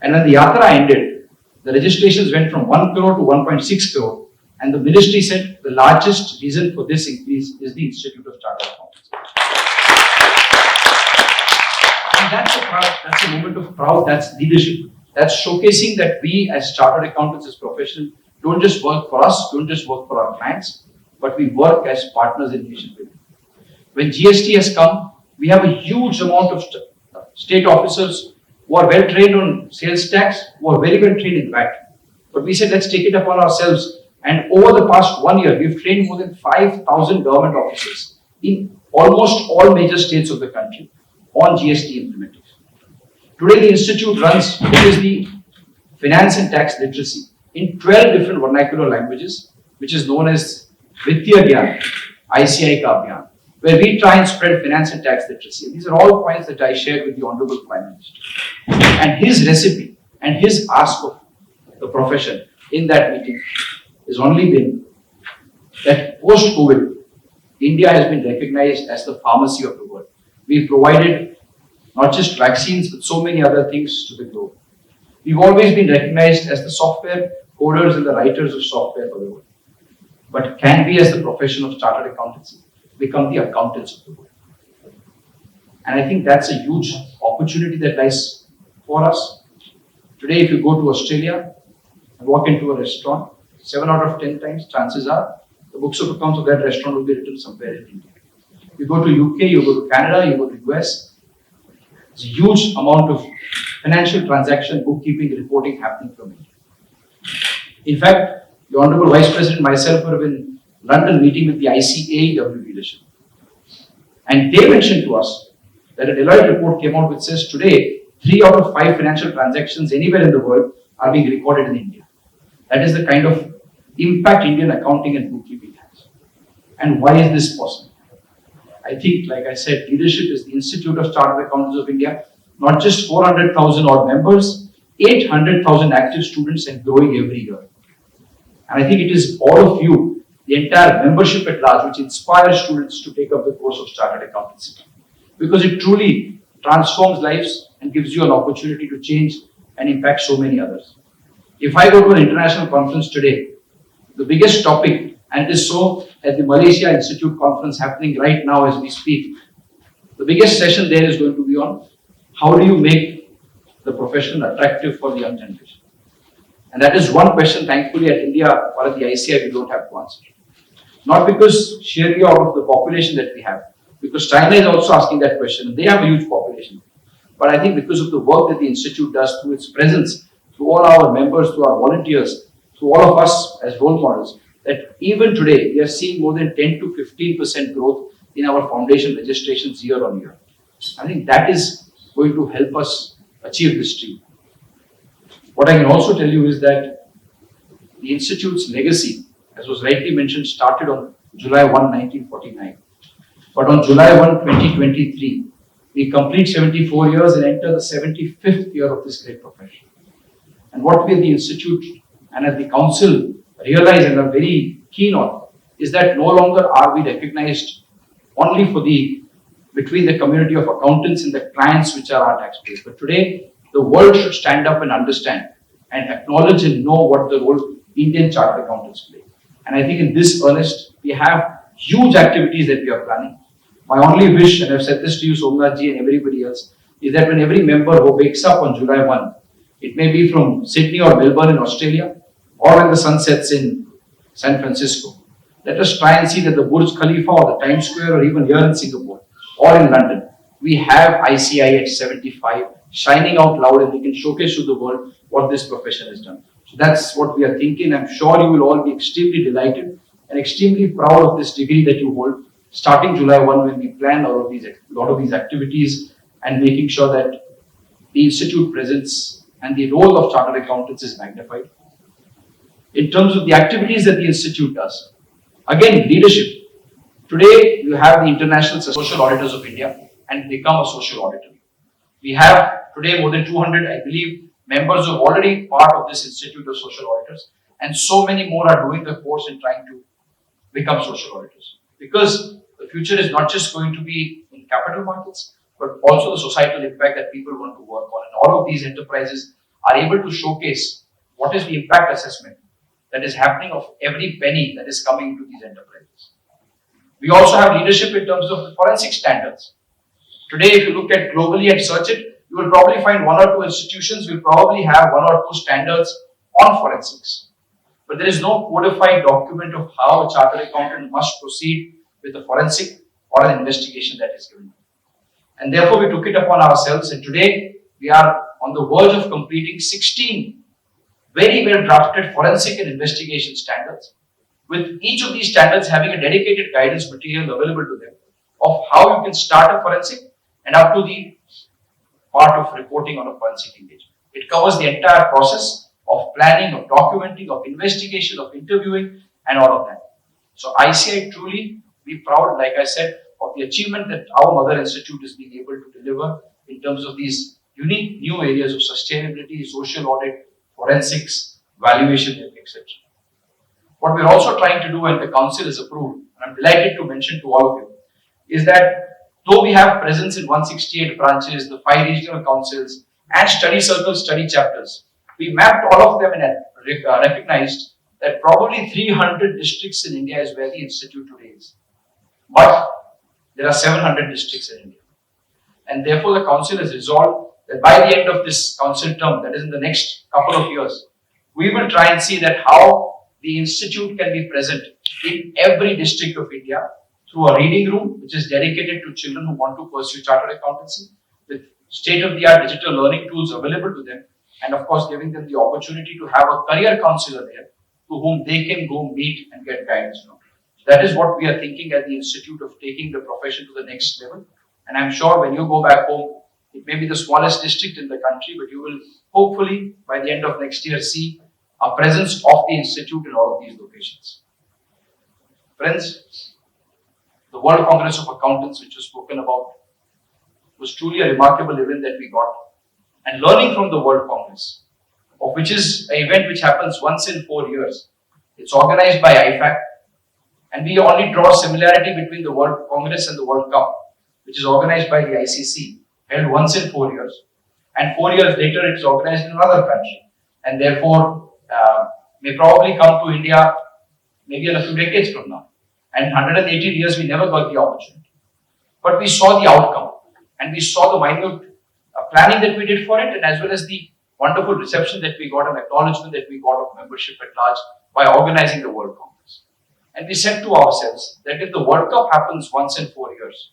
And when the Yatra ended, the registrations went from 1 crore to 1.6 crore. And the ministry said the largest reason for this increase is the Institute of Chartered Accountants. And that's a moment of pride, that's leadership. That's showcasing that we as Chartered Accountants, as professionals, don't just work for us, don't just work for our clients, but we work as partners in nation building. When GST has come, we have a huge amount of state officers who are well trained on sales tax, who are very well trained in VAT. But we said, let's take it upon ourselves. And over the past 1 year, we've trained more than 5,000 government officers in almost all major states of the country on GST implementation. Today, the institute runs what is the finance and tax literacy in 12 different vernacular languages, which is known as Vittya Gyan, ICAI ka Abhiyan, where we try and spread finance and tax literacy. And these are all points that I shared with the Honorable Prime Minister. And his recipe and his ask of the profession in that meeting has only been that post-COVID, India has been recognized as the pharmacy of the world. We provided not just vaccines, but so many other things to the globe. We've always been recognized as the software coders and the writers of software for the world. But can we, as the profession of chartered accountancy, become the accountants of the world? And I think that's a huge opportunity that lies for us. Today, if you go to Australia and walk into a restaurant, 7 out of 10 times, chances are the books of accounts of that restaurant will be written somewhere in India. You go to UK, you go to Canada, you go to US. There's a huge amount of financial transaction, bookkeeping, reporting happening from India. In fact, the Honorable Vice President and myself were in London meeting with the ICAI leadership. And they mentioned to us that a Deloitte report came out which says today, 3 out of 5 financial transactions anywhere in the world are being recorded in India. That is the kind of impact Indian accounting and bookkeeping has. And why is this possible? I think, like I said, leadership is the Institute of Chartered Accountants of India, not just 400,000 odd members, 800,000 active students and growing every year. And I think it is all of you, the entire membership at large, which inspires students to take up the course of Chartered Accountancy. Because it truly transforms lives and gives you an opportunity to change and impact so many others. If I go to an international conference today, the biggest topic, and it is so at the Malaysia Institute conference happening right now as we speak, the biggest session there is going to be on how do you make the profession attractive for the young generation. And that is one question, thankfully, at India or at the ICAI, we don't have to answer. Not because sheerly out of the population that we have, because China is also asking that question, and they have a huge population. But I think because of the work that the Institute does through its presence, through all our members, through our volunteers, through all of us as role models, that even today we are seeing more than 10 to 15% growth in our foundation registrations year on year. I think that is going to help us achieve this dream. What I can also tell you is that the Institute's legacy, as was rightly mentioned, started on July 1, 1949. But on July 1, 2023, we complete 74 years and enter the 75th year of this great profession. And what we at the Institute and at the Council realize and are very keen on is that no longer are we recognized only for between the community of accountants and the clients which are our taxpayers. But today, the world should stand up and understand and acknowledge and know what the role Indian chartered accountants play. And I think in this earnest, we have huge activities that we are planning. My only wish, and I've said this to you, Somnathji, and everybody else, is that when every member who wakes up on July 1, it may be from Sydney or Melbourne in Australia, or when the sun sets in San Francisco, let us try and see that the Burj Khalifa or the Times Square or even here in Singapore or in London, we have ICAI at 75 shining out loud and we can showcase to the world what this profession has done. So that's what we are thinking. I'm sure you will all be extremely delighted and extremely proud of this degree that you hold starting July 1 when we plan a lot of these activities and making sure that the institute presence and the role of chartered accountants is magnified. In terms of the activities that the institute does, again, leadership. Today, you have the International Social Auditors of India and become a social auditor. We have today more than 200, I believe, members who are already part of this Institute of Social Auditors, and so many more are doing the course and trying to become social auditors. Because the future is not just going to be in capital markets, but also the societal impact that people want to work on. And all of these enterprises are able to showcase what is the impact assessment that is happening of every penny that is coming into these enterprises. We also have leadership in terms of forensic standards. Today, if you look at globally and search it, you will probably find one or two institutions will probably have one or two standards on forensics. But there is no codified document of how a chartered accountant must proceed with a forensic or an investigation that is given. And therefore, we took it upon ourselves, and today we are on the verge of completing 16 very well drafted forensic and investigation standards, with each of these standards having a dedicated guidance material available to them of how you can start a forensic and up to the part of reporting on a forensic engagement. It covers the entire process of planning, of documenting, of investigation, of interviewing, and all of that. So ICAI truly be proud, like I said, of the achievement that our mother institute is being able to deliver in terms of these unique new areas of sustainability, social audit, forensics, valuation, etc. What we're also trying to do, and the council is approved, and I'm delighted to mention to all of you, is that though we have presence in 168 branches, the 5 regional councils, and study circles, study chapters, we mapped all of them and recognized that probably 300 districts in India is where the institute today is. But there are 700 districts in India. And therefore the council has resolved that by the end of this council term, that is in the next couple of years, we will try and see that how the institute can be present in every district of India through a reading room, which is dedicated to children who want to pursue chartered accountancy, with state-of-the-art digital learning tools available to them, and of course giving them the opportunity to have a career counselor there to whom they can go meet and get guidance from. That is what we are thinking at the institute, of taking the profession to the next level. And I'm sure when you go back home, it may be the smallest district in the country, but you will hopefully by the end of next year see a presence of the institute in all of these locations. Friends, the World Congress of Accountants, which was spoken about, was truly a remarkable event that we got. And learning from the World Congress, of which is an event which happens once in 4 years. It's organized by IFAC, and we only draw similarity between the World Congress and the World Cup, which is organized by the ICC, held once in 4 years. And 4 years later, it's organized in another country, and therefore may probably come to India maybe in a few decades from now. And in 180 years, we never got the opportunity. But we saw the outcome, and we saw the minute planning that we did for it, and as well as the wonderful reception that we got and acknowledgement that we got of membership at large by organizing the World Congress. And we said to ourselves that if the World Cup happens once in 4 years,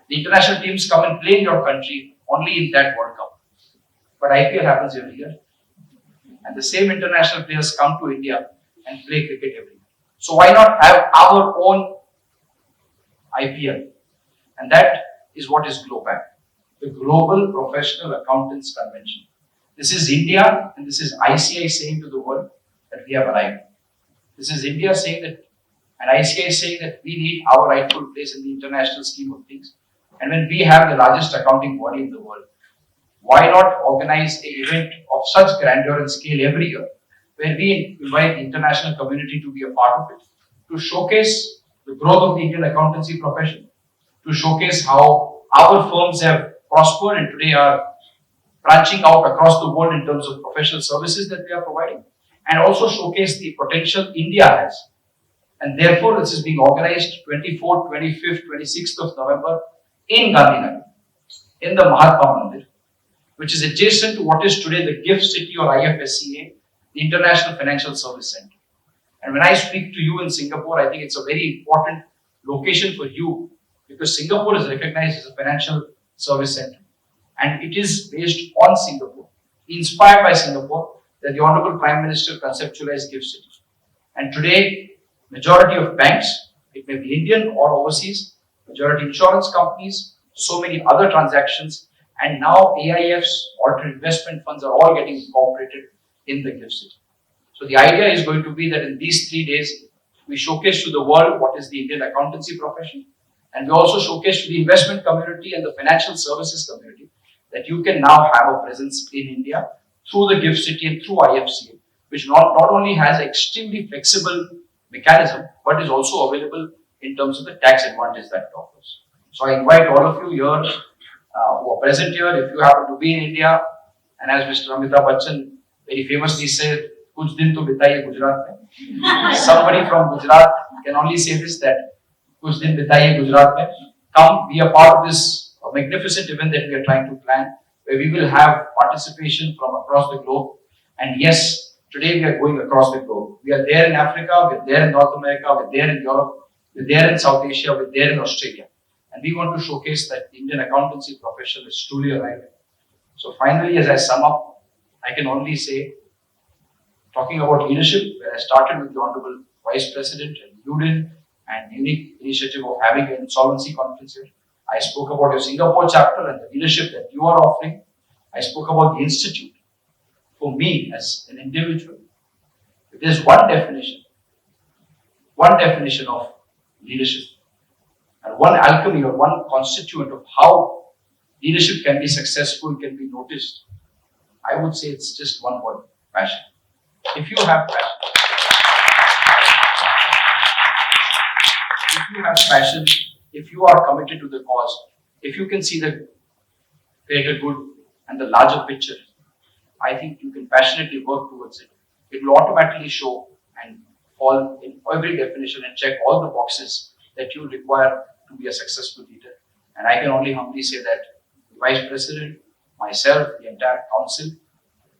the international teams come and play in your country only in that World Cup. But IPL happens every year. And the same international players come to India and play cricket every year. So why not have our own IPL? And that is what is GLOPAC, the Global Professional Accountants Convention. This is India, and this is ICAI saying to the world that we have arrived. This is India saying that, and ICAI saying that we need our rightful place in the international scheme of things. And when we have the largest accounting body in the world, why not organize an event of such grandeur and scale every year, where we invite the international community to be a part of it, to showcase the growth of the Indian accountancy profession, to showcase how our firms have prospered and today are branching out across the world in terms of professional services that we are providing, and also showcase the potential India has. And therefore, this is being organized 24th, 25th, 26th of November in Gandhinagar, in the Mahatma Mandir, which is adjacent to what is today the GIFT City or IFSCA, the International Financial Service Center. And when I speak to you in Singapore, I think it's a very important location for you, because Singapore is recognized as a financial service center. And it is based on Singapore, inspired by Singapore, that the Honorable Prime Minister conceptualized GIFT City. And today, majority of banks It may be Indian or overseas, majority insurance companies, so many other transactions, and now AIFs, alternate investment funds are all getting incorporated in the GIFT City. So the idea is going to be that in these 3 days, we showcase to the world what is the Indian accountancy profession, and we also showcase to the investment community and the financial services community that you can now have a presence in India through the GIFT City and through IFCA, which not only has an extremely flexible mechanism, but is also available in terms of the tax advantage that it offers. So I invite all of you here who are present here, if you happen to be in India, and as Mr. Amitabh Bachchan very famously said, "Kuch din to bitaiye Gujarat mein." Somebody from Gujarat can only say this, that "Kuch din bitaiye Gujarat mein." Come be a part of this magnificent event that we are trying to plan, where we will have participation from across the globe. And yes, today we are going across the globe. We are there in Africa, we're there in North America, we're there in Europe, we're there in South Asia, we're there in Australia. And we want to showcase that the Indian accountancy profession is truly arriving. So finally, as I sum up, I can only say, talking about leadership, where I started with the Honorable Vice President and UDIN and the unique initiative of having an insolvency conference here. I spoke about your Singapore chapter and the leadership that you are offering. I spoke about the institute. For me, as an individual, if there's one definition of leadership, and one alchemy or one constituent of how leadership can be successful, can be noticed, I would say it's just one word: passion. If you have passion, if you are committed to the cause, if you can see the greater good and the larger picture, I think you can passionately work towards it. It will automatically show and fall in every definition and check all the boxes that you require to be a successful leader. And I can only humbly say that the Vice President, myself, the entire council,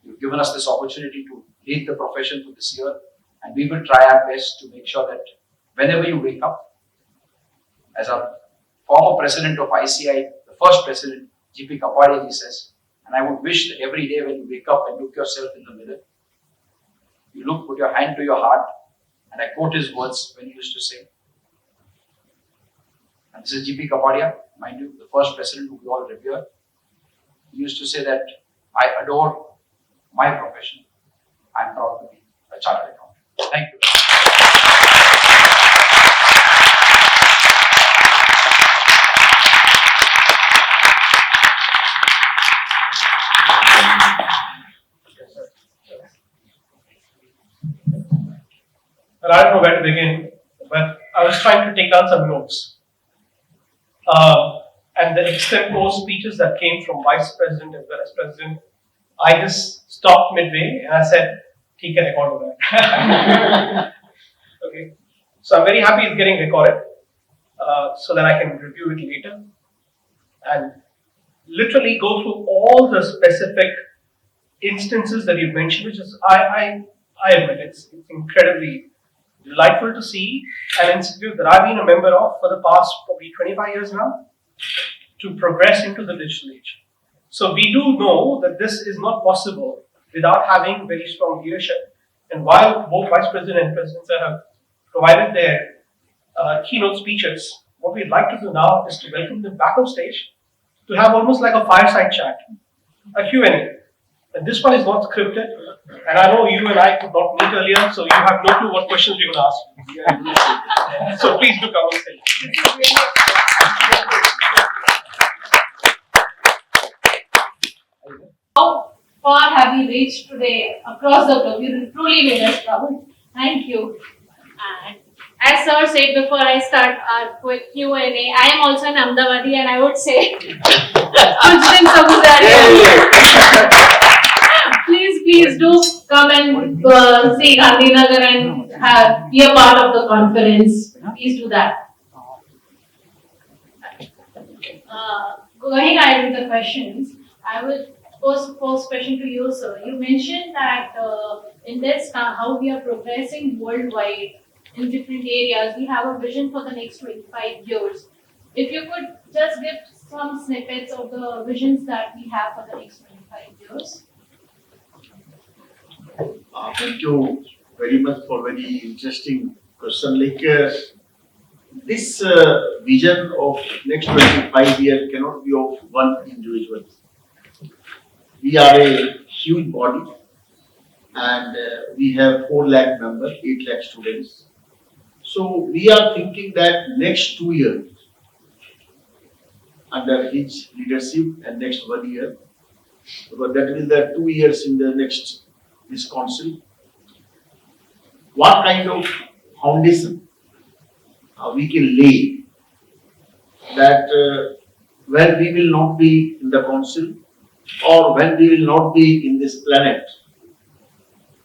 you've given us this opportunity to lead the profession for this year, and we will try our best to make sure that whenever you wake up, as a former president of ICAI, the first president, GP Kapadia says, and I would wish that every day when you wake up and look yourself in the mirror, you look, put your hand to your heart, and I quote his words when he used to say, and this is GP Kapadia, mind you, the first president who we all revere. He used to say that I adore my profession. I'm proud to be a chartered accountant. Thank you. Well, I don't know where to begin, but I was trying to take down some notes. And the extempore speeches that came from Vice President as well as President, I just stopped midway and I said, "Theek hai, record ho raha hai." Okay, so I'm very happy it's getting recorded, so that I can review it later and literally go through all the specific instances that you've mentioned, which is, I admit, it's incredibly delightful to see an institute that I've been a member of for the past probably 25 years now to progress into the digital age. So we do know that this is not possible without having very strong leadership. And while both Vice President and President have provided their keynote speeches, what we'd like to do now is to welcome them back on stage to have almost like a fireside chat, a Q&A. And this one is not scripted, and I know you and I could not meet earlier, so you have no clue what questions we're going to ask. So please do come on stage. How far have we reached today across the globe? You truly made us proud. Thank you. And as sir said before I start our quick Q&A, I am also an Ahmedabadi, and I would say, please do come and see Gandhinagar and be a part of the conference. Please do that. Going ahead with the questions, I will pose question to you, sir. You mentioned that in this how we are progressing worldwide in different areas. We have a vision for the next 25 years. If you could just give some snippets of the visions that we have for the next 25 years. Thank you very much for very interesting question. Like this vision of next 25 years cannot be of one individual. We are a huge body and we have 4 lakh members, 8 lakh students. So we are thinking that next 2 years under his leadership and next 1 year, because that is the 2 years in the next this council, what kind of foundation we can lay that when we will not be in the council or when we will not be in this planet,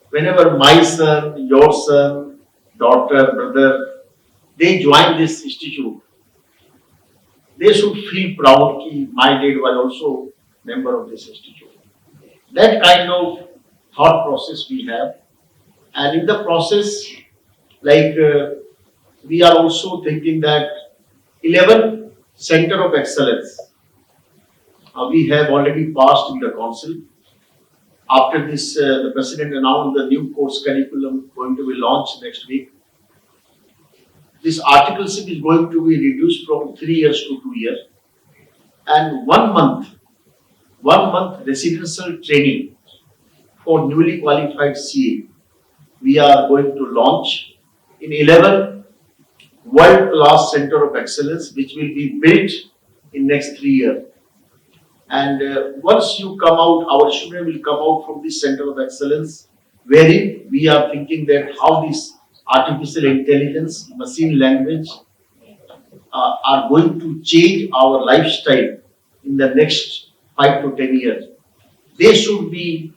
whenever my son, your son, daughter, brother, they join this institute, they should feel proud that my dad was also member of this institute. That kind of thought process we have, and in the process, like we are also thinking that 11 center of excellence we have already passed in the council. After this, the president announced the new course curriculum going to be launched next week. This articleship is going to be reduced from 3 years to 2 years, and 1 month residential training for newly qualified CA we are going to launch in 11 world-class center of excellence, which will be built in next 3 years. And once you come out, our student will come out from this center of excellence, wherein we are thinking that how this artificial intelligence, machine language are going to change our lifestyle in the next 5 to 10 years. They should be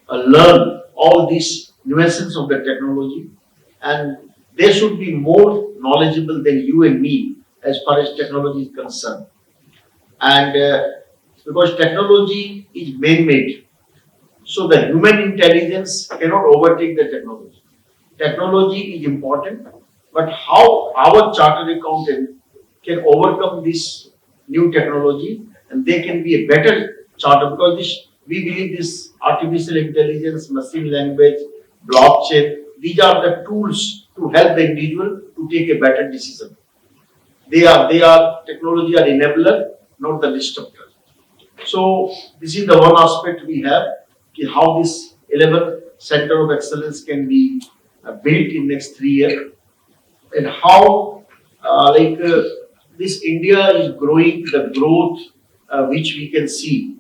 learn all these nuances of the technology, and they should be more knowledgeable than you and me as far as technology is concerned. And because technology is man-made, so the human intelligence cannot overtake the technology. Technology is important, but how our chartered accountant can overcome this new technology and they can be a better charter, because we believe this artificial intelligence, machine language, blockchain, these are the tools to help the individual to take a better decision. They are technology are enabler, not the disruptor. So this is the one aspect we have, how this 11 center of excellence can be built in next 3 years, and how this India is growing, the growth which we can see.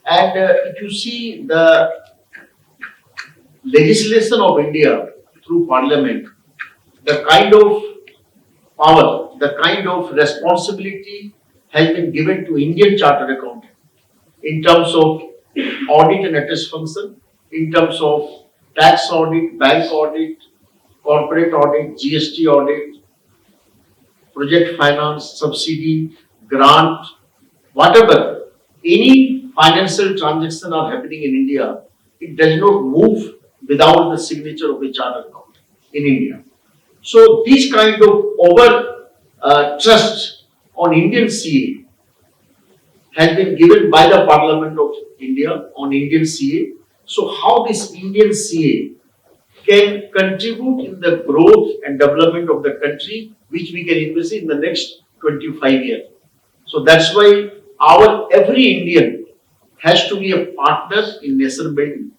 And if you see the legislation of India through Parliament, the kind of power, the kind of responsibility has been given to Indian Chartered Accountant in terms of audit and attest function, in terms of tax audit, bank audit, corporate audit, GST audit, project finance, subsidy, grant, whatever, any financial transaction are happening in India, it does not move without the signature of a chartered accountant in India. So this kind of over trust on Indian CA has been given by the Parliament of India on Indian CA. So how this Indian CA can contribute in the growth and development of the country, which we can invest in the next 25 years. So that's why every Indian has to be a partner in nation building.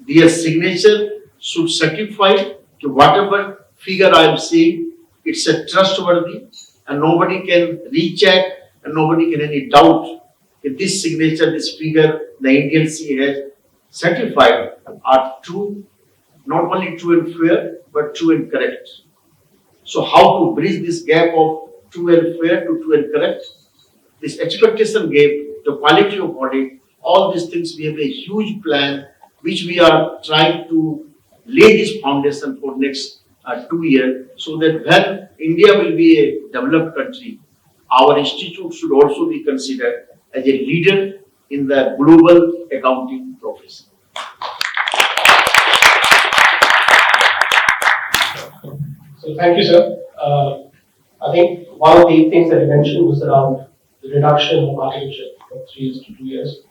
Their signature should certify to whatever figure I am saying, it's a trustworthy, and nobody can recheck and nobody can any doubt that this signature, this figure, the Indian CA has certified are true, not only true and fair, but true and correct. So how to bridge this gap of true and fair to true and correct? This expectation gap, the quality of audit, all these things, we have a huge plan which we are trying to lay this foundation for next 2 years, so that when India will be a developed country, our institute should also be considered as a leader in the global accounting profession. So thank you, sir. I think one of the things that you mentioned was around the reduction of architecture from 3 years to 2 years.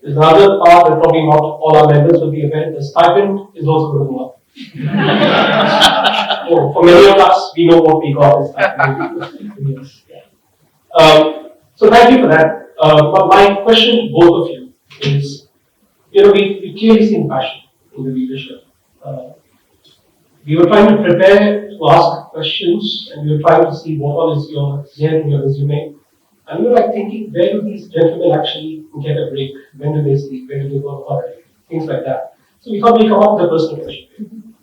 There's another part that probably not all our members will be aware. The stipend is also going up. for many of us, we know what we got is happening. So thank you for that. But my question to both of you is, we clearly seen passion in the leadership. We were trying to prepare to ask questions, and we were trying to see what all is there in your resume. And we were thinking, where do these gentlemen actually get a break? When do they sleep? When do they go on holiday? Things like that. So we thought we'd come up with a personal question.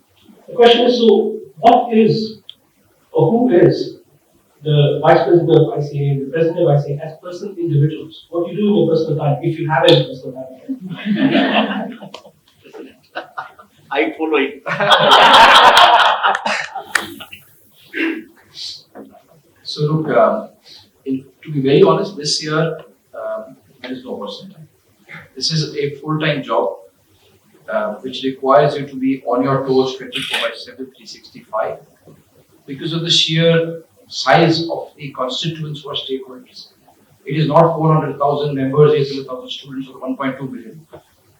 The question is, so what is, or who is the Vice President of ICAI, the President of ICAI as personal individuals? What do you do in your personal time, if you have any personal time? I follow it. So look, to be very honest, this year there is no personal time. This is a full-time job which requires you to be on your toes 24/7, 365 because of the sheer size of the constituents who are stakeholders. It is not 400,000 members, 800,000 students, or 1.2 million.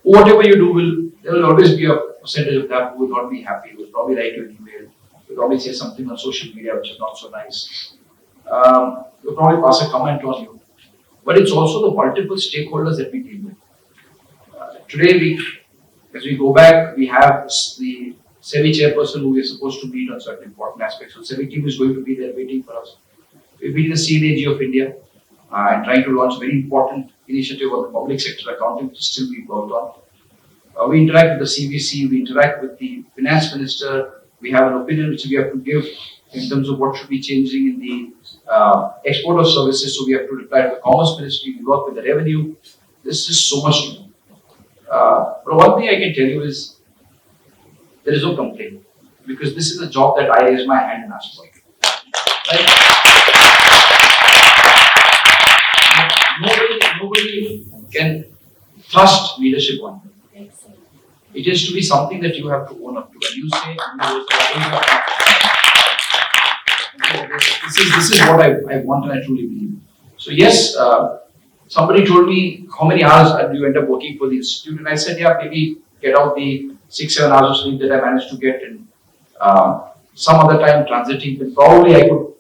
Whatever you do, there will always be a percentage of them who will not be happy, who will probably write you an email, will probably say something on social media which is not so nice. Will probably pass a comment on you. But it's also the multiple stakeholders that we deal with. Today, as we go back, we have the SEBI chairperson who we are supposed to meet on certain important aspects. So SEBI team is going to be there waiting for us. We're meeting the CAG of India and trying to launch a very important initiative on the public sector accounting, which is still being worked on. We interact with the CVC, we interact with the finance minister. We have an opinion which we have to give in terms of what should be changing in the export of services. So we have to reply to the commerce ministry, we work with the revenue. There's just so much to do. But one thing I can tell you is there is no complaint because this is a job that I raise my hand and ask for. Right? Nobody can trust leadership on you. It is to be something that you have to own up to. And you say, this is what I want and I truly believe. So yes, somebody told me, how many hours do you end up working for the institute? And I said, yeah, maybe get out the 6-7 hours of sleep that I managed to get and some other time transiting. But probably I could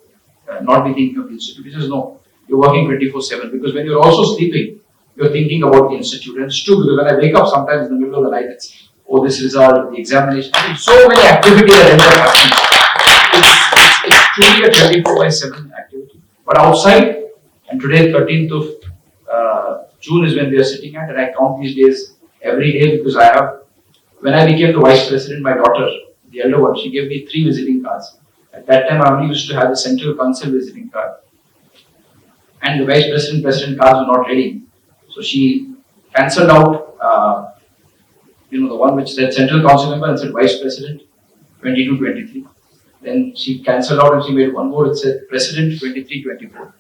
not be thinking of the institute. He says, no, you're working 24/7 because when you're also sleeping, you're thinking about the institute. And it's true because when I wake up sometimes in the middle of the night, it's, oh, this result, the examination. I mean, so many activities that end up happening. It's truly a 24/7 activity. But outside, and today, 13th of June is when we are sitting at, and I count these days every day because I have, when I became the vice president, my daughter, the elder one, she gave me 3 visiting cards. At that time, I only used to have the central council visiting card. And the vice president cards were not ready. So she cancelled out, the one which said central council member and said vice president 22-23. Then she cancelled out and she made one more, it said president 23-24.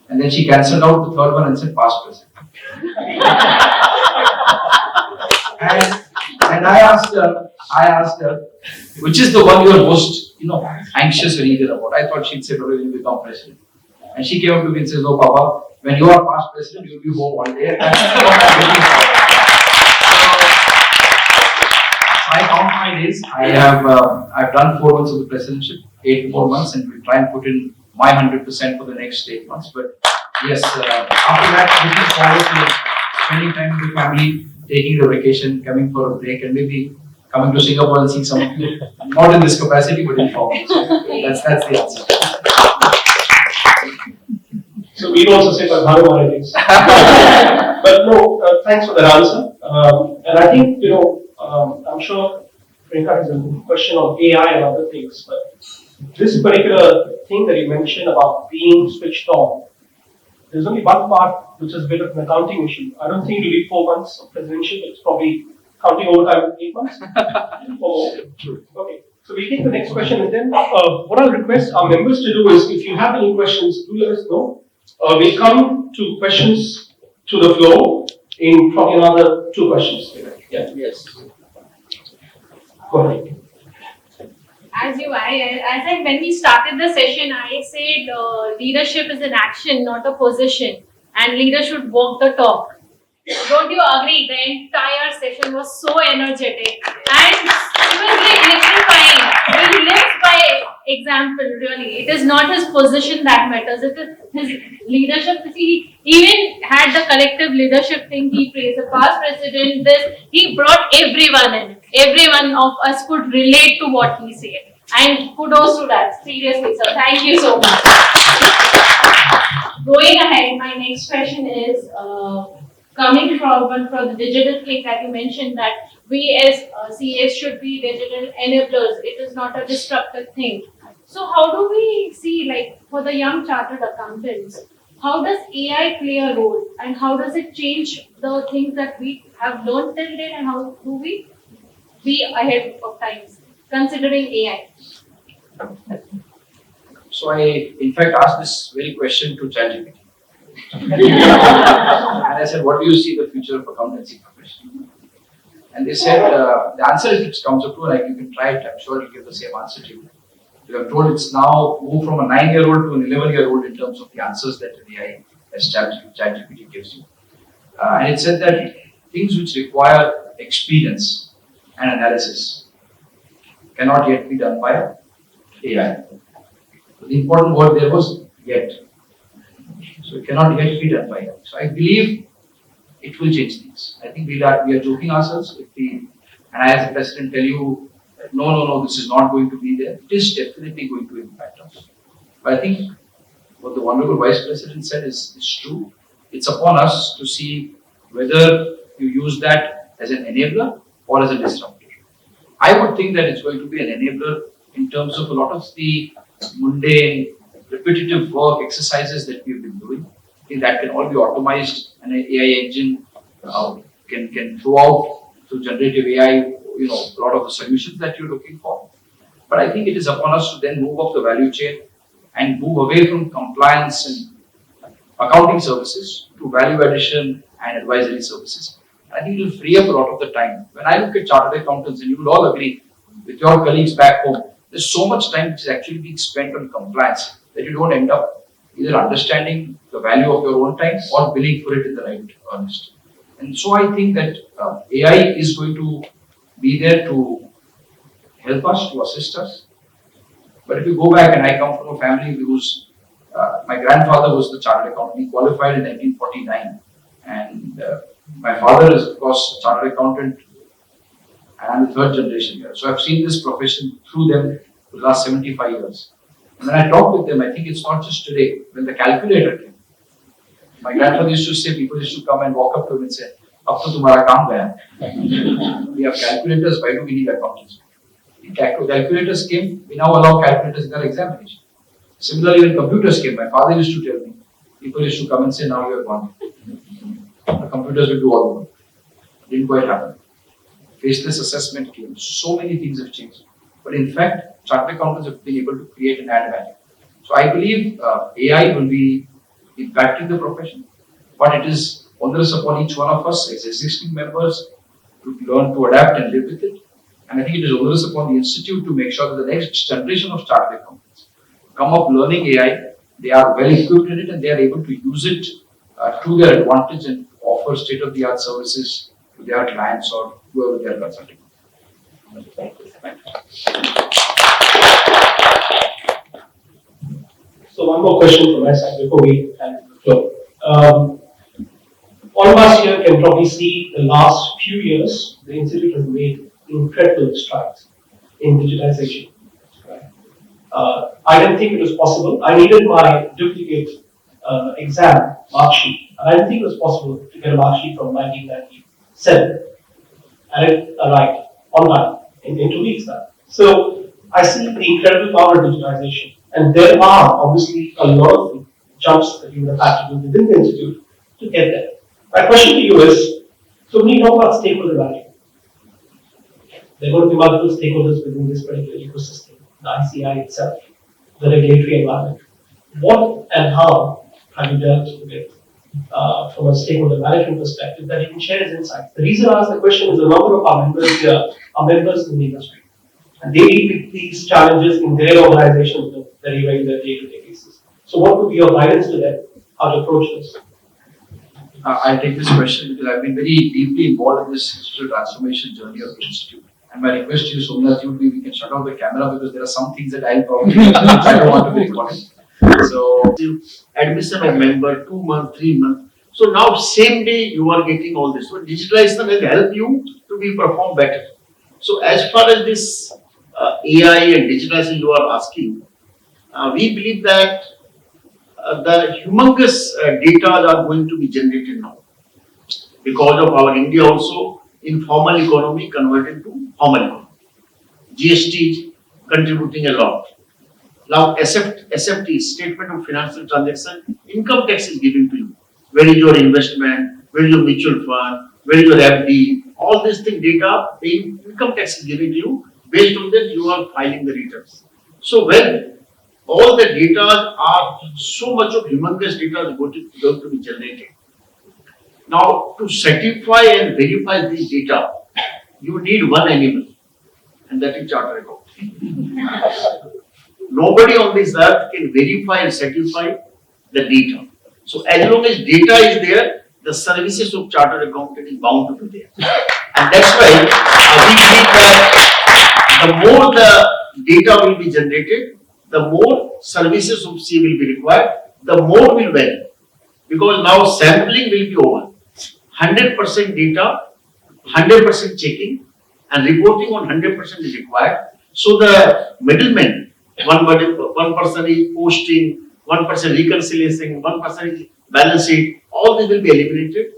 And then she cancelled out the third one and said past president. and I asked her, which is the one you are most, anxious or eager about? I thought she'd say, when you become president. And she came up to me and says, oh, Papa, when you are past president, you'll be home all day. That's what I'm waiting for. So I count my days. I've done 4 months of the presidency, 8 more months, and we'll try and put in my 100% for the next 8 months. But yes, after that, looking forward to spending time with the family, taking the vacation, coming for a break, and maybe coming to Singapore and seeing some of you. Not in this capacity, but in form. So that's the answer. So we'd also say for Bhagavan, I think. But no, thanks for that answer. And I think, I'm sure Priyanka has a question on AI and other things, but this particular thing that you mentioned about being switched on, there's only one part which is a bit of an accounting issue. I don't think it'll be 4 months of presidential, it's probably counting overtime 8 months. Okay. So we'll take the next question, and then what I'll request our members to do is, if you have any questions, do let us know. We'll come to questions to the floor in probably another 2 questions. Yeah. Yes. Go ahead. As I said when we started the session, I said leadership is an action, not a position, and leaders should walk the talk. Don't you agree? The entire session was so energetic and it was like electrifying. We lived by example, really. It is not his position that matters, it is his leadership. See, he even had the collective leadership thing. He praised the past president, this, he brought everyone in. Every one of us could relate to what he said. And kudos to that, seriously, sir. Thank you so much. Going ahead, my next question is coming from the digital thing that you mentioned, that we as CAs should be digital enablers. It is not a destructive thing. So how do we see, like, for the young chartered accountants, how does AI play a role, and how does it change the things that we have learned till date, and how do we be ahead of times considering AI? So I, in fact, asked this very question to ChatGPT. And I said, what do you see the future of accountancy profession? And they said, the answer if it comes up to, like, you can try it, I'm sure it'll give the same answer to you. We have told it's now moved from a 9-year-old to an 11-year-old in terms of the answers that the AI as ChatGPT gives you. And it said that things which require experience and analysis cannot yet be done by AI. So the important word there was yet. So it cannot yet be done by AI. So I believe it will change things. I think we are joking ourselves if we, and I as a president tell you, no, this is not going to be there. It is definitely going to impact us. But I think what the Honorable Vice President said is true. It's upon us to see whether you use that as an enabler or as a disruptor. I would think that it's going to be an enabler in terms of a lot of the mundane, repetitive work exercises that we've been doing. I think that can all be optimized, and an AI engine can throw out through generative AI, a lot of the solutions that you're looking for. But I think it is upon us to then move up the value chain and move away from compliance and accounting services to value addition and advisory services. I think it will free up a lot of the time. When I look at chartered accountants, and you will all agree with your colleagues back home, there's so much time which is actually being spent on compliance that you don't end up either understanding the value of your own time or billing for it in the right earnest. And so I think that AI is going to be there to help us, to assist us. But if you go back, and I come from a family whose, my grandfather was the chartered accountant, he qualified in 1949. And my father is, of course, a chartered accountant, and I'm the third generation here. So I've seen this profession through them for the last 75 years. And when I talk with them, I think it's not just today. When the calculator came, my grandfather used to say, people used to come and walk up to him and say, "Ab to tumhara kaam gaya." We have calculators, why do we need accountants? Calculators came, we now allow calculators in our examination. Similarly, when computers came, my father used to tell me, people used to come and say, now you have one. The computers will do all the work. Didn't quite happen. Faceless assessment came. So many things have changed. But in fact, chartered accountants have been able to create and add value. So I believe AI will be impacting the profession, but it is onerous upon each one of us as existing members to learn to adapt and live with it. And I think it is onerous upon the institute to make sure that the next generation of chartered accountants come up learning AI, they are well equipped in it, and they are able to use it to their advantage and offer state-of-the-art services to their clients or whoever they are consulting. So one more question from my side before we hand it to the floor. All of us here can probably see the last few years, the Institute has made incredible strides in digitization. I didn't think it was possible. I needed my duplicate exam mark sheet, and I didn't think it was possible to get a mark sheet from 1997. And it arrived online in 2 weeks now. So I see the incredible power of digitization. And there are obviously a lot of jumps that you would have had to do within the institute to get there. My question to you is, so when you talk about stakeholder value, there are going to be multiple stakeholders within this particular ecosystem, the ICAI itself, the regulatory environment. What and how have you dealt with from a stakeholder management perspective that you can share as insights? The reason I ask the question is a number of our members here are members in the industry. And they deal with these challenges in their organizations on a very regular day-to-day basis. So what would be your guidance to them, how to approach this? I'll take this question because I've been very deeply involved in this digital transformation journey of the institute. And my request to you, Somnath, would be we can shut off the camera because there are some things that I'll probably which I don't want to be recorded. So admission of member, 2 months, 3 months. So now same day you are getting all this. So digitalization will help you to be perform better. So as far as this AI and digitalization you are asking, we believe that the humongous data are going to be generated now because of our India also informal economy converted to formal economy. GST contributing a lot. Now SFT, Statement of Financial Transaction, income tax is given to you. Where is your investment? Where is your mutual fund? Where is your FD? All these things data, the income tax is given to you. Based on that, you are filing the returns. So when all the data are so much of humongous data is going to be generated. Now to certify and verify this data, you need one animal, and that is chartered accountant. Nobody on this earth can verify and certify the data. So as long as data is there, the services of chartered accountant is bound to be there. And that's why we believe that the more the data will be generated, the more services of CA will be required, the more will vary. Because now sampling will be over. 100% data, 100% checking, and reporting on 100% is required. So the middlemen, one person is posting, one person reconciliation, one person is balance sheet, all this will be eliminated.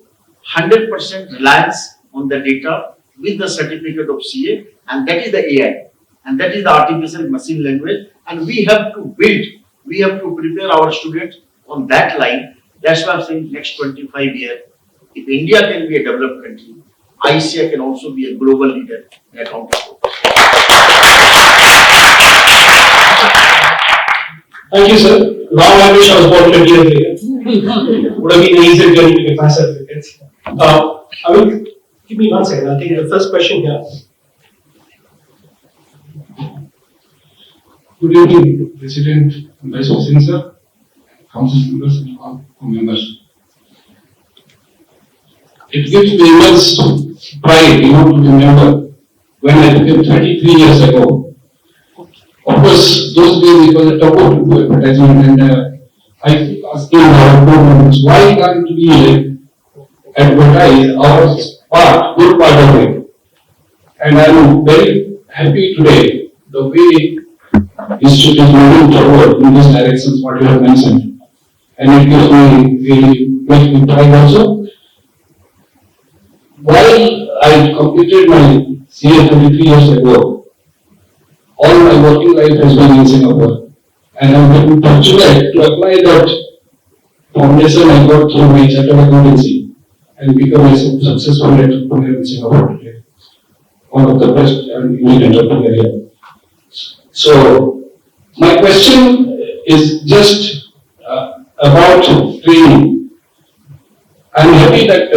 100% reliance on the data with the certificate of CA, and that is the AI, and that is the artificial machine language, and we have to build, we have to prepare our students on that line. That's why I'm saying next 25 years, if India can be a developed country, ICAI can also be a global leader in accounting. Thank you, sir. Now I wish I was born 20 years later. Would have been an easier journey to get my certificates. I will give me 1 second. I'll take the first question here. Good evening, President and Vice President, sir, Council members, and all members. It gives me immense pride, to remember when I became 33 years ago. Of course, those days it was a taboo to do advertisement, and I asking our board members, why can't we advertise our part, good part of it? And I'm very happy today the way Institute is moving forward in these directions, what you have mentioned. And it gives me really makes me pride also. While I completed my CA 33 years ago, all my working life has been in Singapore. And I'm very fortunate to apply that foundation I got through my chartered accountancy and become a successful entrepreneur in Singapore today. One of the best Indian entrepreneurs here. So, my question is just about training. I'm happy that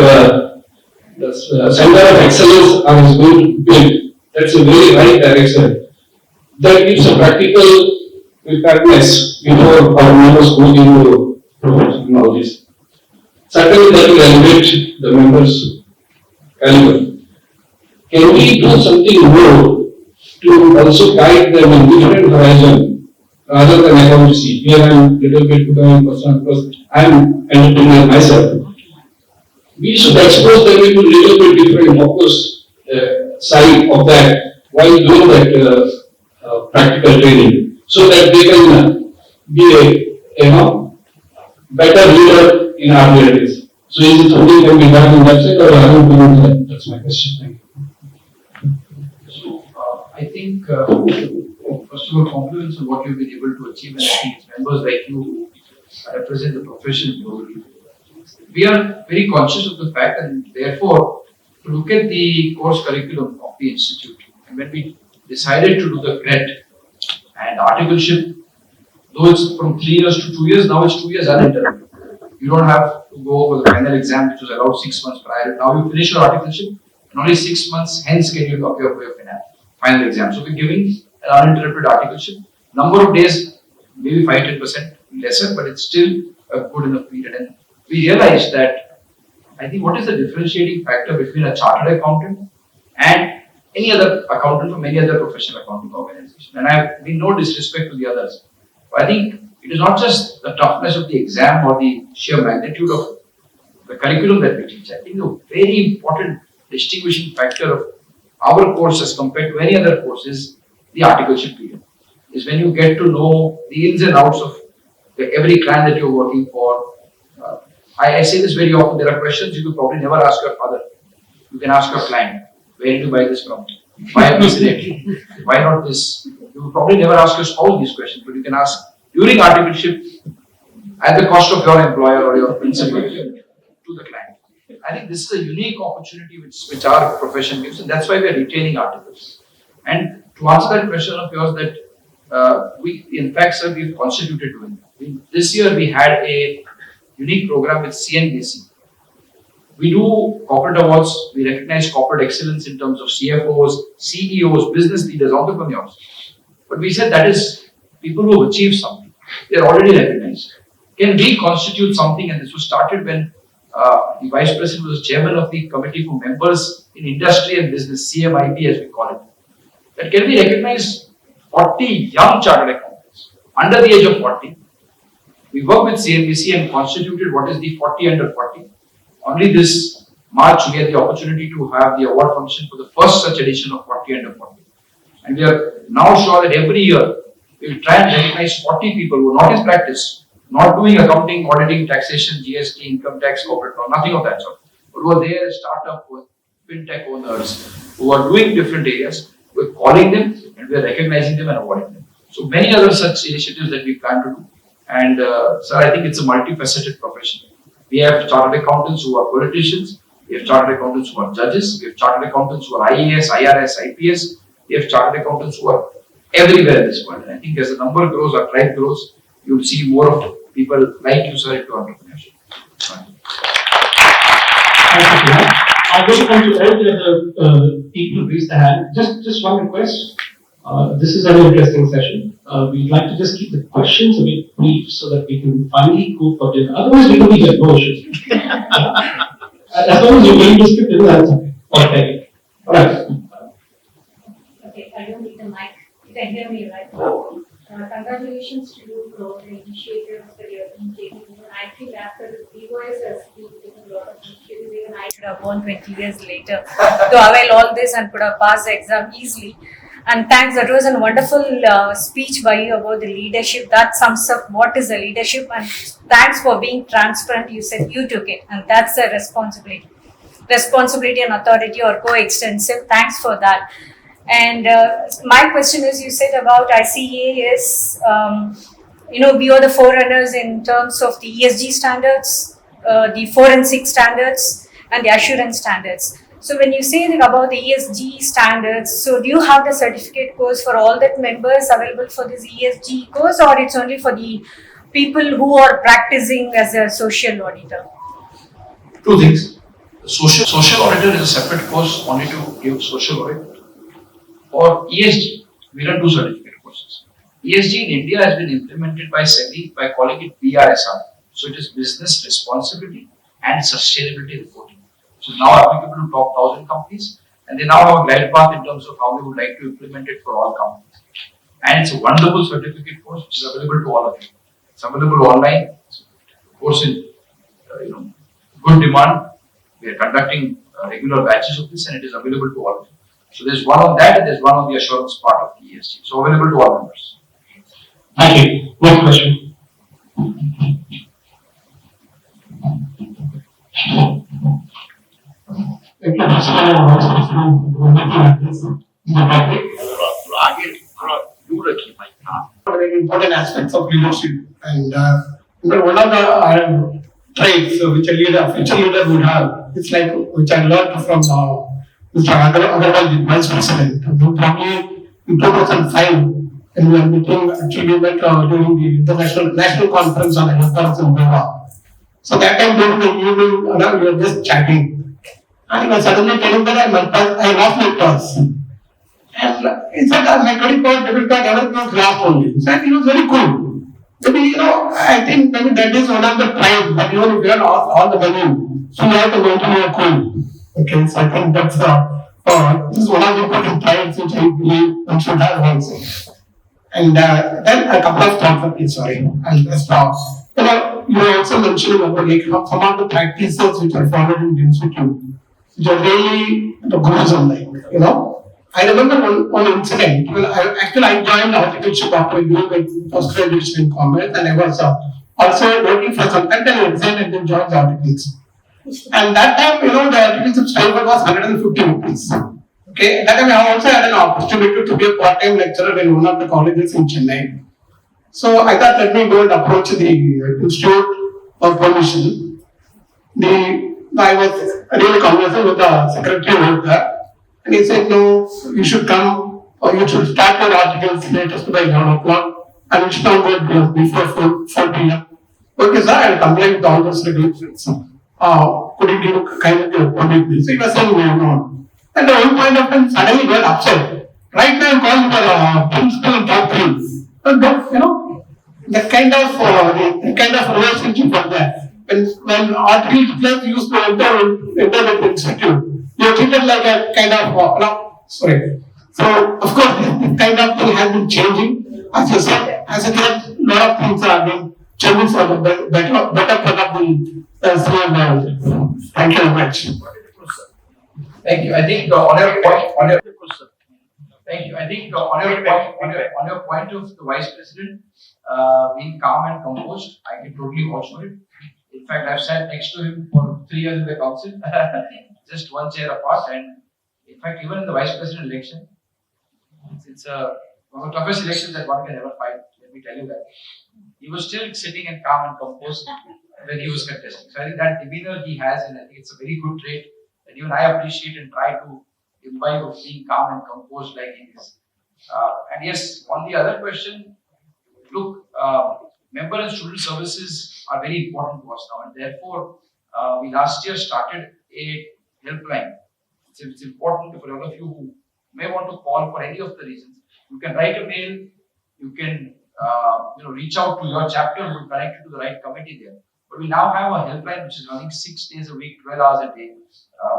the Center of Excellence is going to build. That's a very right direction. That gives a practical preparedness before our members go into professional knowledge. Certainly, that will elevate the members' caliber. Can we do something more to also guide them in different horizon rather than accountancy? Here I am little bit becoming personal because I am an entrepreneur myself. We should expose them into little bit different, of course, side of that while doing that practical training, so that they can be a better leader in our realities. So is it something that can be done in that side, or I don't believe that? That's my question. Thank you. So, I think, first of all, compliments on what you've been able to achieve, and I think it's members like you who represent the profession globally. We are very conscious of the fact, and therefore, to look at the course curriculum of the institute, and when we decided to do the CRET and articleship, though it's from 3 years to 2 years, now it's 2 years uninterrupted. You don't have to go over the final exam, which was allowed 6 months prior. Now you finish your articleship, and only 6 months hence can you appear for your final exam. So we're giving an uninterrupted articleship. Number of days, maybe 5-10% lesser, but it's still a good enough period. And we realized that I think what is the differentiating factor between a chartered accountant and any other accountant from any other professional accounting organization. And I have been no disrespect to the others. But I think it is not just the toughness of the exam or the sheer magnitude of the curriculum that we teach. I think a very important distinguishing factor of our course as compared to any other course is the articleship period. Is when you get to know the ins and outs of every client that you're working for. I say this very often, there are questions you could probably never ask your father. You can ask your client, where did you buy this from? Why this rate? Why not this? You will probably never ask your spouse these questions, but you can ask during articleship at the cost of your employer or your principal to the client. I think this is a unique opportunity which our profession gives, and that's why we are retaining articles. And to answer that question of yours, that we, in fact, sir, we've constituted doing that. This year we had a unique program with CNBC. We do corporate awards, we recognize corporate excellence in terms of CFOs, CEOs, business leaders, entrepreneurs. But we said that is people who have achieved something. They are already recognized. Can we constitute something? And this was started when the Vice President was chairman of the Committee for Members in Industry and Business, CMIB as we call it. That can we recognize 40 young chartered accountants under the age of 40. We work with CNBC and constituted what is the 40 under 40. Only this March we had the opportunity to have the award function for the first such edition of 40 under 40. And we are now sure that every year we will try and recognize 40 people who are not in practice, not doing accounting, auditing, taxation, GST, income tax, corporate law, nothing of that sort, but who are there as startup fintech owners who are doing different areas. We're calling them and we're recognizing them and awarding them. So many other such initiatives that we plan to do. And sir, I think it's a multifaceted profession. We have chartered accountants who are politicians, we have chartered accountants who are judges, we have chartered accountants who are IAS, IRS, IPS, we have chartered accountants who are everywhere at this point. And I think as the number grows, our tribe grows, you will see more of people like you, sir, into entrepreneurship. I'm going to come to all the other people who raised their hand. Just one request. This is an interesting session. We'd like to just keep the questions a bit brief so that we can finally go for dinner. Otherwise, we don't get no issues. As long as you're very descriptive, that's okay. Okay. All right. Okay, I don't need the mic. You can hear me, right? Congratulations to you for the initiatives that you have been taking. I think after the DOS has been taking a lot of initiatives, even I should have gone 20 years later to avail all this and could have passed the exam easily. And thanks, that was a wonderful speech by you about the leadership. That sums up what is the leadership. And thanks for being transparent. You said you took it, and that's a responsibility. Responsibility and authority are coextensive. Thanks for that. And my question is, you said about ICAI is, we are the forerunners in terms of the ESG standards, the forensic standards, and the assurance standards. So when you say about the ESG standards, so do you have the certificate course for all that members available for this ESG course, or it's only for the people who are practicing as a social auditor? Two things. The social auditor is a separate course only to give social audit. For ESG, we don't do certificate courses. ESG in India has been implemented by SEBI by calling it BRSR. So it is business responsibility and sustainability reporting. So now applicable to top 1,000 companies, and they now have a glide path in terms of how they would like to implement it for all companies. And it's a wonderful certificate course which is available to all of you. It's available online. It's a course in good demand. We are conducting regular batches of this, and it is available to all of you. So there's one on that, and there's one on the assurance part of the ESG. So available to all members. Thank you. Next question. Very important aspects of leadership, and one of the traits which a future leader would have, it's like which I learned from Mr. Agarwal, the Vice President. Probably in 2005, and we were meeting actually met during the international national conference on electrons in Goa. So that time during the evening, we were just chatting. And I suddenly telling that I lost my purse. And he said, my credit card, debit card, everything was lost only. He said, he was very cool. Maybe, I think maybe that is one of the prides, that even if you have all the money, so you have to maintain your cool. Okay, so I think that's This is one of the important points which I believe one should have also. And then a couple of thoughts of this, sorry, I'll just stop. You also mentioned about like some of the practices which are followed in the institute, which are really the gruesome, I remember one incident. Well, I joined horticulture after doing my post graduation in commerce, and I was also working for some time. Then I resigned and then joined the horticulture. And that time, the horticulture stipend was 150 rupees. Okay, that time I also had an opportunity to be a part-time lecturer in one of the colleges in Chennai. So I thought, let me go and approach the institute for permission. I was really conversing with the secretary over there. And he said, no, you should come or you should start your articles latest by 11 o'clock and it should not go before 4 p.m. Okay, sir, I'll comply with all those regulations. Could you give kind of permit me? So he was saying, no. And at one point of time, suddenly got upset. Right now, I'm calling for principal and top three. That kind of relationship was there. When article plus used to enter the institute, you're treated like a kind of, sorry. So, of course, this kind of thing has been changing. As you said, a lot of things are being changing for the better part of the school. Thank you very much. Thank you. I think on your point, thank you. I think on your point of the vice president being calm and composed, I can totally vouch for it. In fact, I've sat next to him for 3 years in the council, just one chair apart. And in fact, even in the vice president election, it's one of the toughest elections that one can ever fight. Let me tell you that. He was still sitting and calm and composed when he was contesting. So I think that demeanor he has, and I think it's a very good trait that even I appreciate and try to imbibe of being calm and composed like he is. And yes, on the other question, look, member and student services are very important to us now, and therefore we last year started a helpline. It's important for all of you who may want to call for any of the reasons. You can write a mail, you can reach out to your chapter, we'll connect you to the right committee there. But we now have a helpline which is running 6 days a week, 12 hours a day,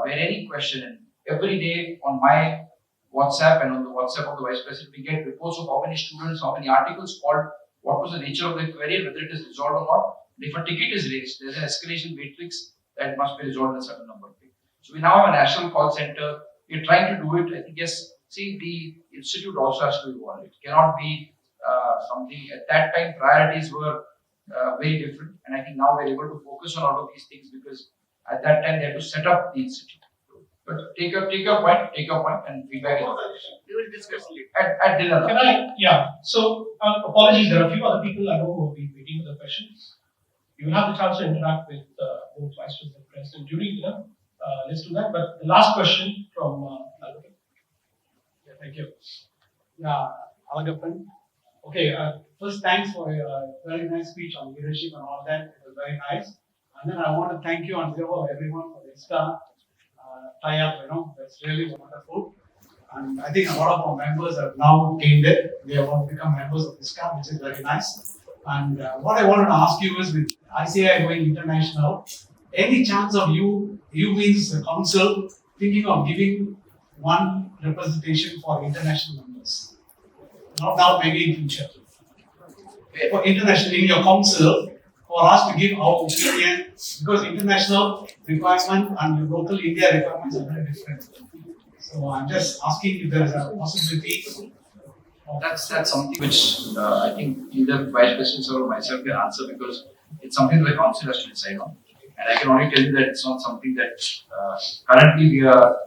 where any question, and every day on my WhatsApp and on the WhatsApp of the vice president, we get reports of how many students, how many articles called, what was the nature of the query, whether it is resolved or not. If a ticket is raised, there's an escalation matrix that must be resolved in a certain number of days. So we now have a national call center. We're trying to do it. I think, yes, see, the institute also has to evolve. It cannot be something, at that time, priorities were very different. And I think now we're able to focus on all of these things because at that time they had to set up the institute. But take your point and feedback. We will discuss it at dinner. Can I? Yeah. So apologies, there are a few other people I know who will be waiting for the questions. You will have the chance to interact with both vice president and president during dinner. Let's do that. But the last question from Alchemy. Yeah, thank you. Yeah, Alagappan. Okay, first thanks for your very nice speech on leadership and all that. It was very nice. And then I want to thank you on behalf of everyone for the extra tie-up. That's really wonderful. And I think a lot of our members have now gained it. They have all become members of this camp, which is very nice. And what I wanted to ask you is, with ICAI going international, any chance of you means the council thinking of giving one representation for international members? Not now, maybe in future. For international, in your council, for us to give our opinion, because international requirement and your local India requirements are very different. So I'm just asking if there is a possibility. That's something which I think either vice president or myself can answer, because it's something the council has to decide on. And I can only tell you that it's not something that currently we are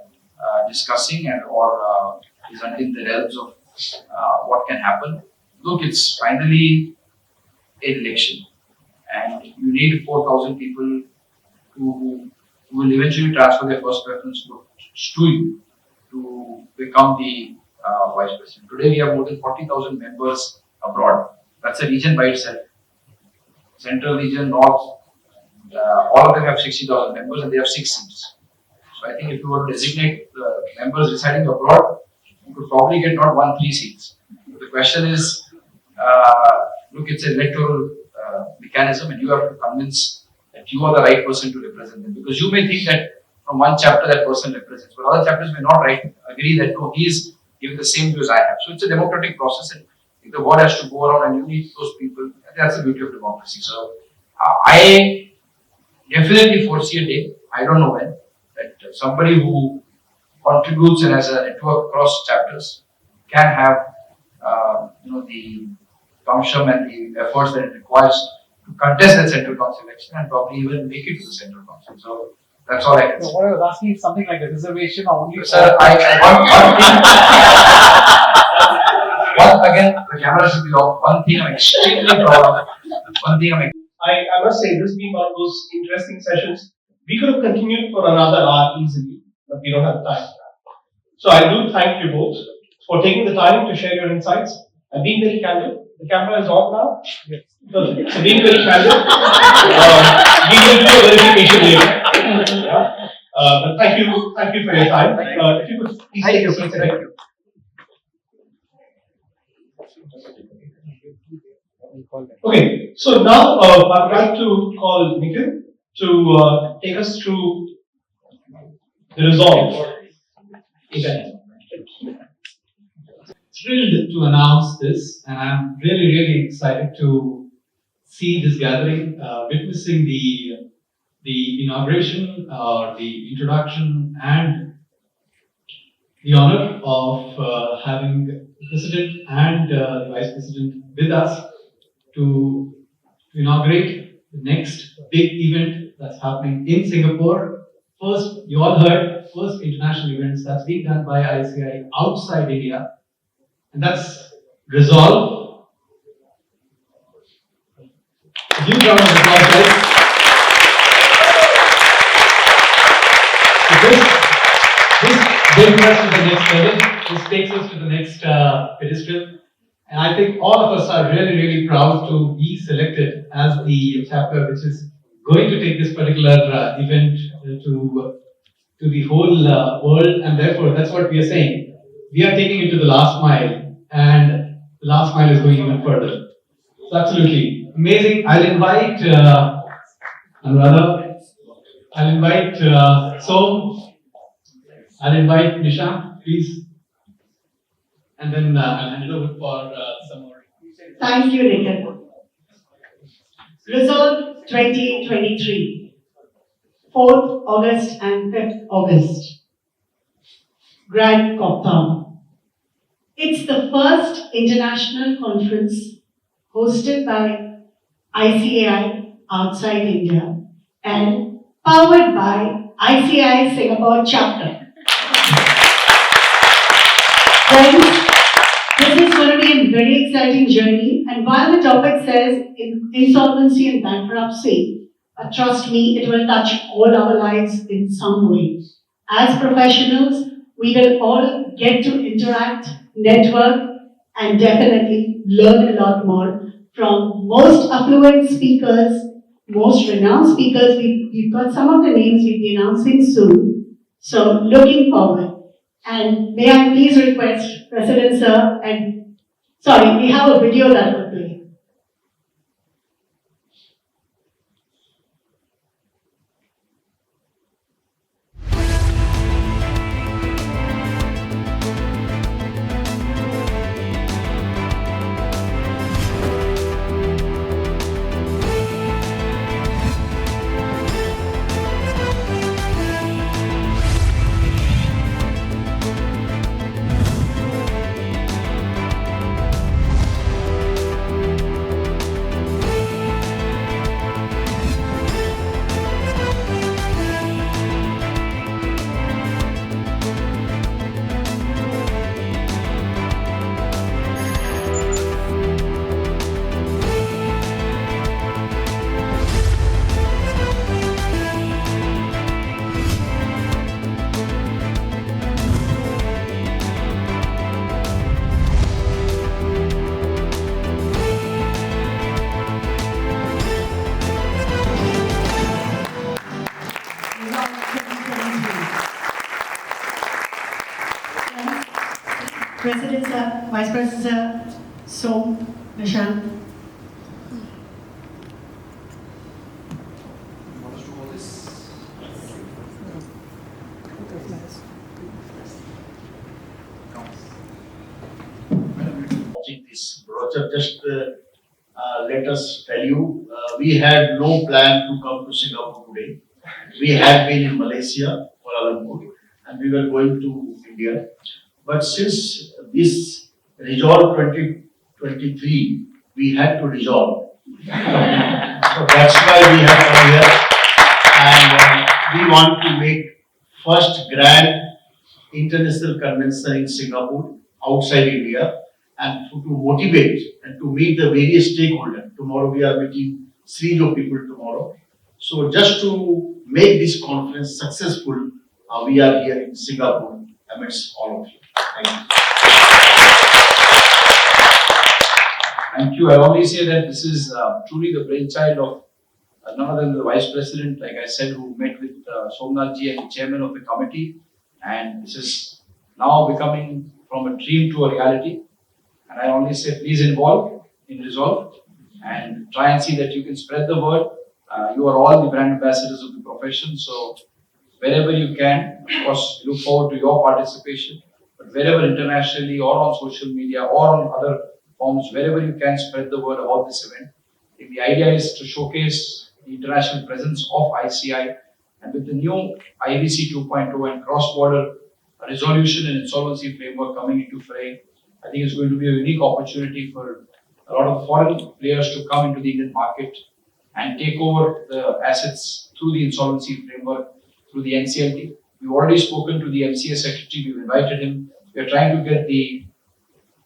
discussing or is in the realms of what can happen. Look, it's finally an election, and you need 4,000 people who will eventually transfer their first preference to you to become the vice president. Today we have more than 40,000 members abroad. That's a region by itself. Central region, North, all of them have 60,000 members and they have 6 seats. So I think if you were to designate members residing abroad, you could probably get not 1, 3 seats. But the question is, look, it's an electoral mechanism, and you have to convince that you are the right person to represent them. Because you may think that from one chapter that person represents. But other chapters may not agree that no, he is giving the same views I have. So it's a democratic process, and the word has to go around, and you need those people. That's the beauty of democracy. So I definitely foresee a day, I don't know when, that somebody who contributes and has a network across chapters can have the gumption and the efforts that it requires to contest that central council election and probably even make it to the central council. So that's all I can say. So what I was asking is something like a reservation or only. Sir, again, the camera should be off. One thing I'm extremely proud of. I must say, this being one of those interesting sessions, we could have continued for another hour easily, but we don't have time. So I do thank you both for taking the time to share your insights and being very candid. The camera is on now. Yes. So being very candid. We will do a verification later. Yeah. But thank you for your time. If you could please take your seats. Thank you. Okay, so now I'd like to call Nikhil to take us through the resolve event. Thrilled to announce this, and I'm really excited to see this gathering, witnessing the inauguration, the introduction, and the honor of having the President and the Vice President with us to inaugurate the next big event that's happening in Singapore. First, you all heard, first international events that's being done by ICAI outside India, and that's Resolve. Huge round of applause, guys. So this brings us to the next level. This takes us to the next pedestal. And I think all of us are really proud to be selected as the chapter which is going to take this particular event to the whole world. And therefore, that's what we are saying. We are taking it to the last mile, and the last mile is going even further. So absolutely amazing. I'll invite Anuradha. I'll invite Som. I'll invite Nisha, please. And then I'll hand it over for some more. Thank you, Nikhil. Resolve 2023, 4th August and 5th August. Grand Coptham. It's the first international conference hosted by ICAI outside India and powered by ICAI Singapore chapter. Friends, this is going to be a very exciting journey, and while the topic says insolvency and bankruptcy, trust me, it will touch all our lives in some way. As professionals, we will all get to interact, network, and definitely learn a lot more from most affluent speakers, most renowned speakers. We've got some of the names we'll be announcing soon. So looking forward. And may I please request President Sir, and sorry, we have a video that will play. President Sir, Vice President Sir, Som, Nishan. watching this brochure, just let us tell you, we had no plan to come to Singapore today. We had been in Malaysia, Kuala Lumpur, and we were going to India. But since this resolve 2023, we had to resolve. So that's why we have come here, and we want to make first grand international convention in Singapore outside India, and to motivate and to meet the various stakeholders. Tomorrow we are meeting series of people tomorrow. So just to make this conference successful, we are here in Singapore amidst all of you. Thank you. Thank you. I only say that this is truly the brainchild of none other than the Vice President, like I said, who met with Somnath and the Chairman of the committee. And this is now becoming from a dream to a reality. And I only say, please involve in resolve and try and see that you can spread the word. You are all the brand ambassadors of the profession. So wherever you can, of course, look forward to your participation. But wherever internationally or on social media or on other forms, wherever you can spread the word about this event. The idea is to showcase the international presence of ICAI, and with the new IBC 2.0 and cross-border resolution and insolvency framework coming into fray, I think it's going to be a unique opportunity for a lot of foreign players to come into the Indian market and take over the assets through the insolvency framework, through the NCLT. We've already spoken to the MCA secretary, we've invited him. We are trying to get the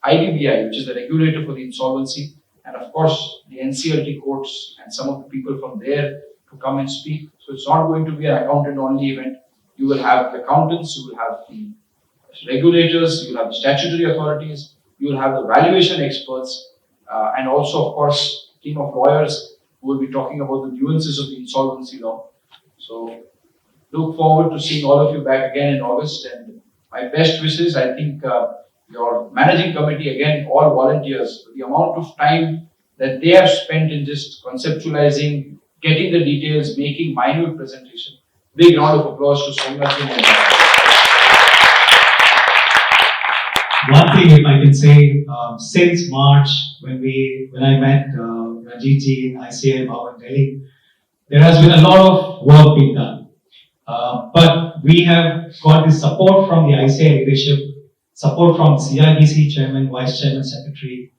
IBBI, which is the regulator for the insolvency, and of course the NCLT courts and some of the people from there to come and speak. So it's not going to be an accountant-only event. You will have accountants, you will have the regulators, you will have the statutory authorities, you will have the valuation experts, and also, of course, a team of lawyers who will be talking about the nuances of the insolvency law. So look forward to seeing all of you back again in August, and my best wishes. I think your managing committee, again, all volunteers, the amount of time that they have spent in just conceptualizing, getting the details, making minute presentation. Big round of applause to Swaminathan. One thing, if I can say, since March, when I met Ranjeet ji in ICAI Bhavan, Delhi, there has been a lot of work being done. But we have got the support from the ICAI leadership, support from CIBC Chairman, Vice Chairman, Secretary.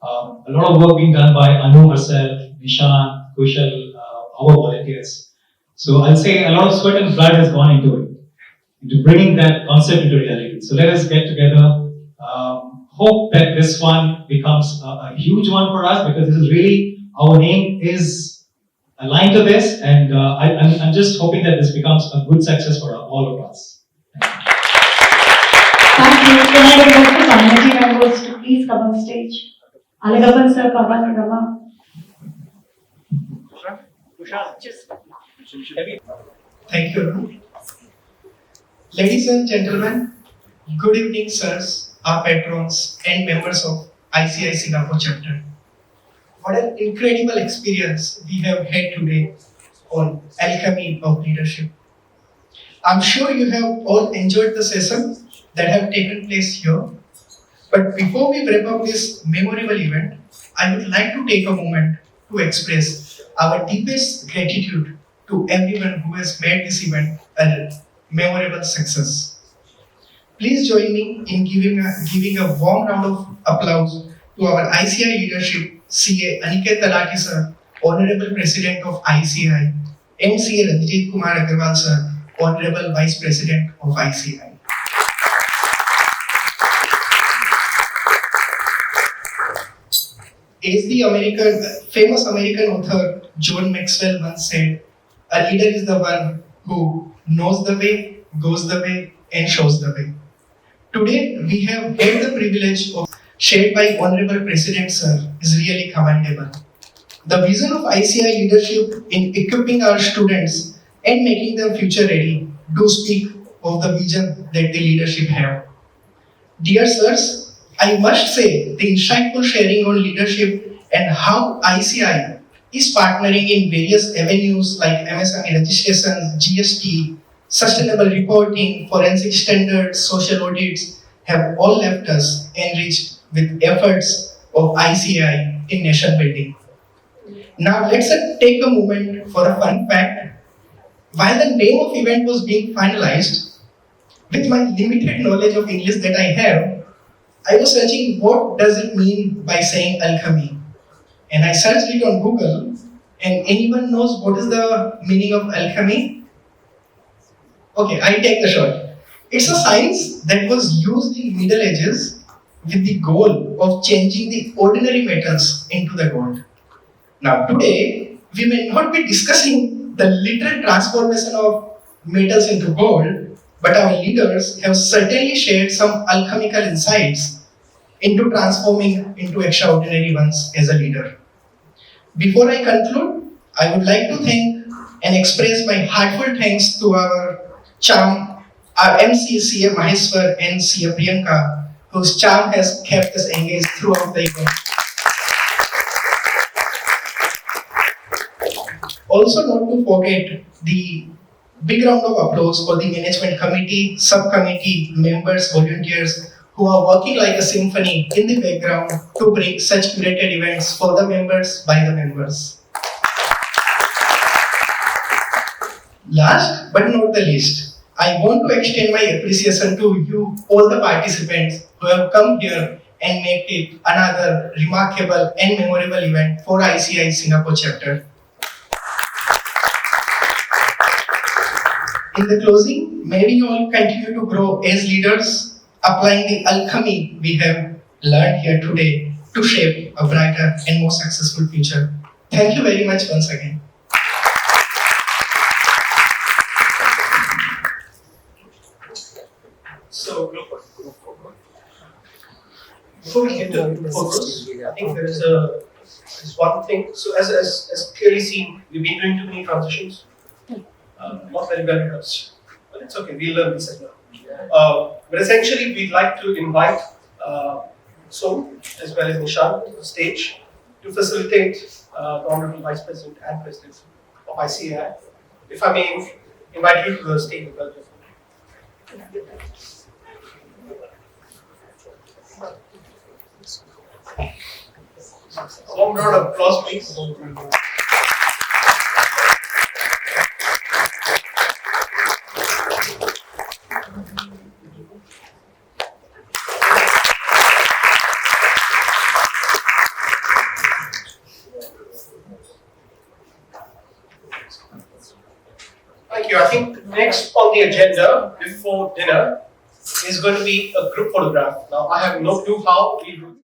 A lot of work being done by Anu herself, Nishan, Kushal, our volunteers. So I'll say a lot of sweat and blood has gone into it, into bringing that concept into reality. So let us get together. Hope that this one becomes a huge one for us, because this is really, our name is aligned to this, and I'm just hoping that this becomes a good success for all of us. Thank you. Can I request the community members to please come on stage? Alagapan sir, Pavan, Rama. Thank you. Ladies and gentlemen, good evening, sirs, our patrons, and members of ICAI Singapore chapter. What an incredible experience we have had today on Alchemy of Leadership. I'm sure you have all enjoyed the session that have taken place here. But before we wrap up this memorable event, I would like to take a moment to express our deepest gratitude to everyone who has made this event a memorable success. Please join me in giving a warm round of applause to our ICAI leadership, CA Aniket Talati sir, Honorable President of ICAI, and CA Ranjeet Kumar Agarwal sir, Honorable Vice President of ICAI. As the famous American author John Maxwell once said, a leader is the one who knows the way, goes the way, and shows the way. Today, we have had the privilege of shared by Honorable President Sir is really commendable. The vision of ICAI leadership in equipping our students and making them future ready do speak of the vision that the leadership have. Dear sirs, I must say the insightful sharing on leadership and how ICAI is partnering in various avenues like MSME registration, GST, sustainable reporting, forensic standards, social audits have all left us enriched with efforts of ICAI in nation building. Now let's take a moment for a fun fact. While the name of event was being finalized, with my limited knowledge of English that I have, I was searching what does it mean by saying alchemy. And I searched it on Google, and anyone knows what is the meaning of alchemy? Okay, I take the shot. It's a science that was used in Middle Ages with the goal of changing the ordinary metals into the gold. Now today, we may not be discussing the literal transformation of metals into gold, but our leaders have certainly shared some alchemical insights into transforming into extraordinary ones as a leader. Before I conclude, I would like to thank and express my heartfelt thanks to our charm, our MC CA Maheshwar and CA Priyanka, whose charm has kept us engaged throughout the event. Also not to forget the big round of applause for the management committee, subcommittee, members, volunteers who are working like a symphony in the background to bring such curated events for the members by the members. Last but not the least, I want to extend my appreciation to you, all the participants who have come here and make it another remarkable and memorable event for ICAI Singapore chapter. In the closing, may we all continue to grow as leaders, applying the alchemy we have learned here today to shape a brighter and more successful future. Thank you very much once again. So, before we get to photos, I think there is one thing. So, as clearly seen, we've been doing too many transitions. Not very well rehearsed, but it's okay. We'll learn this as well. But essentially, we'd like to invite Soma as well as Nishan to the stage to facilitate the Honorable Vice President and President of ICAI. If I may invite you to the stage as well. Warm round of applause, please. Thank you. I think next on the agenda before dinner is going to be a group photograph. Now, I have no clue how we do.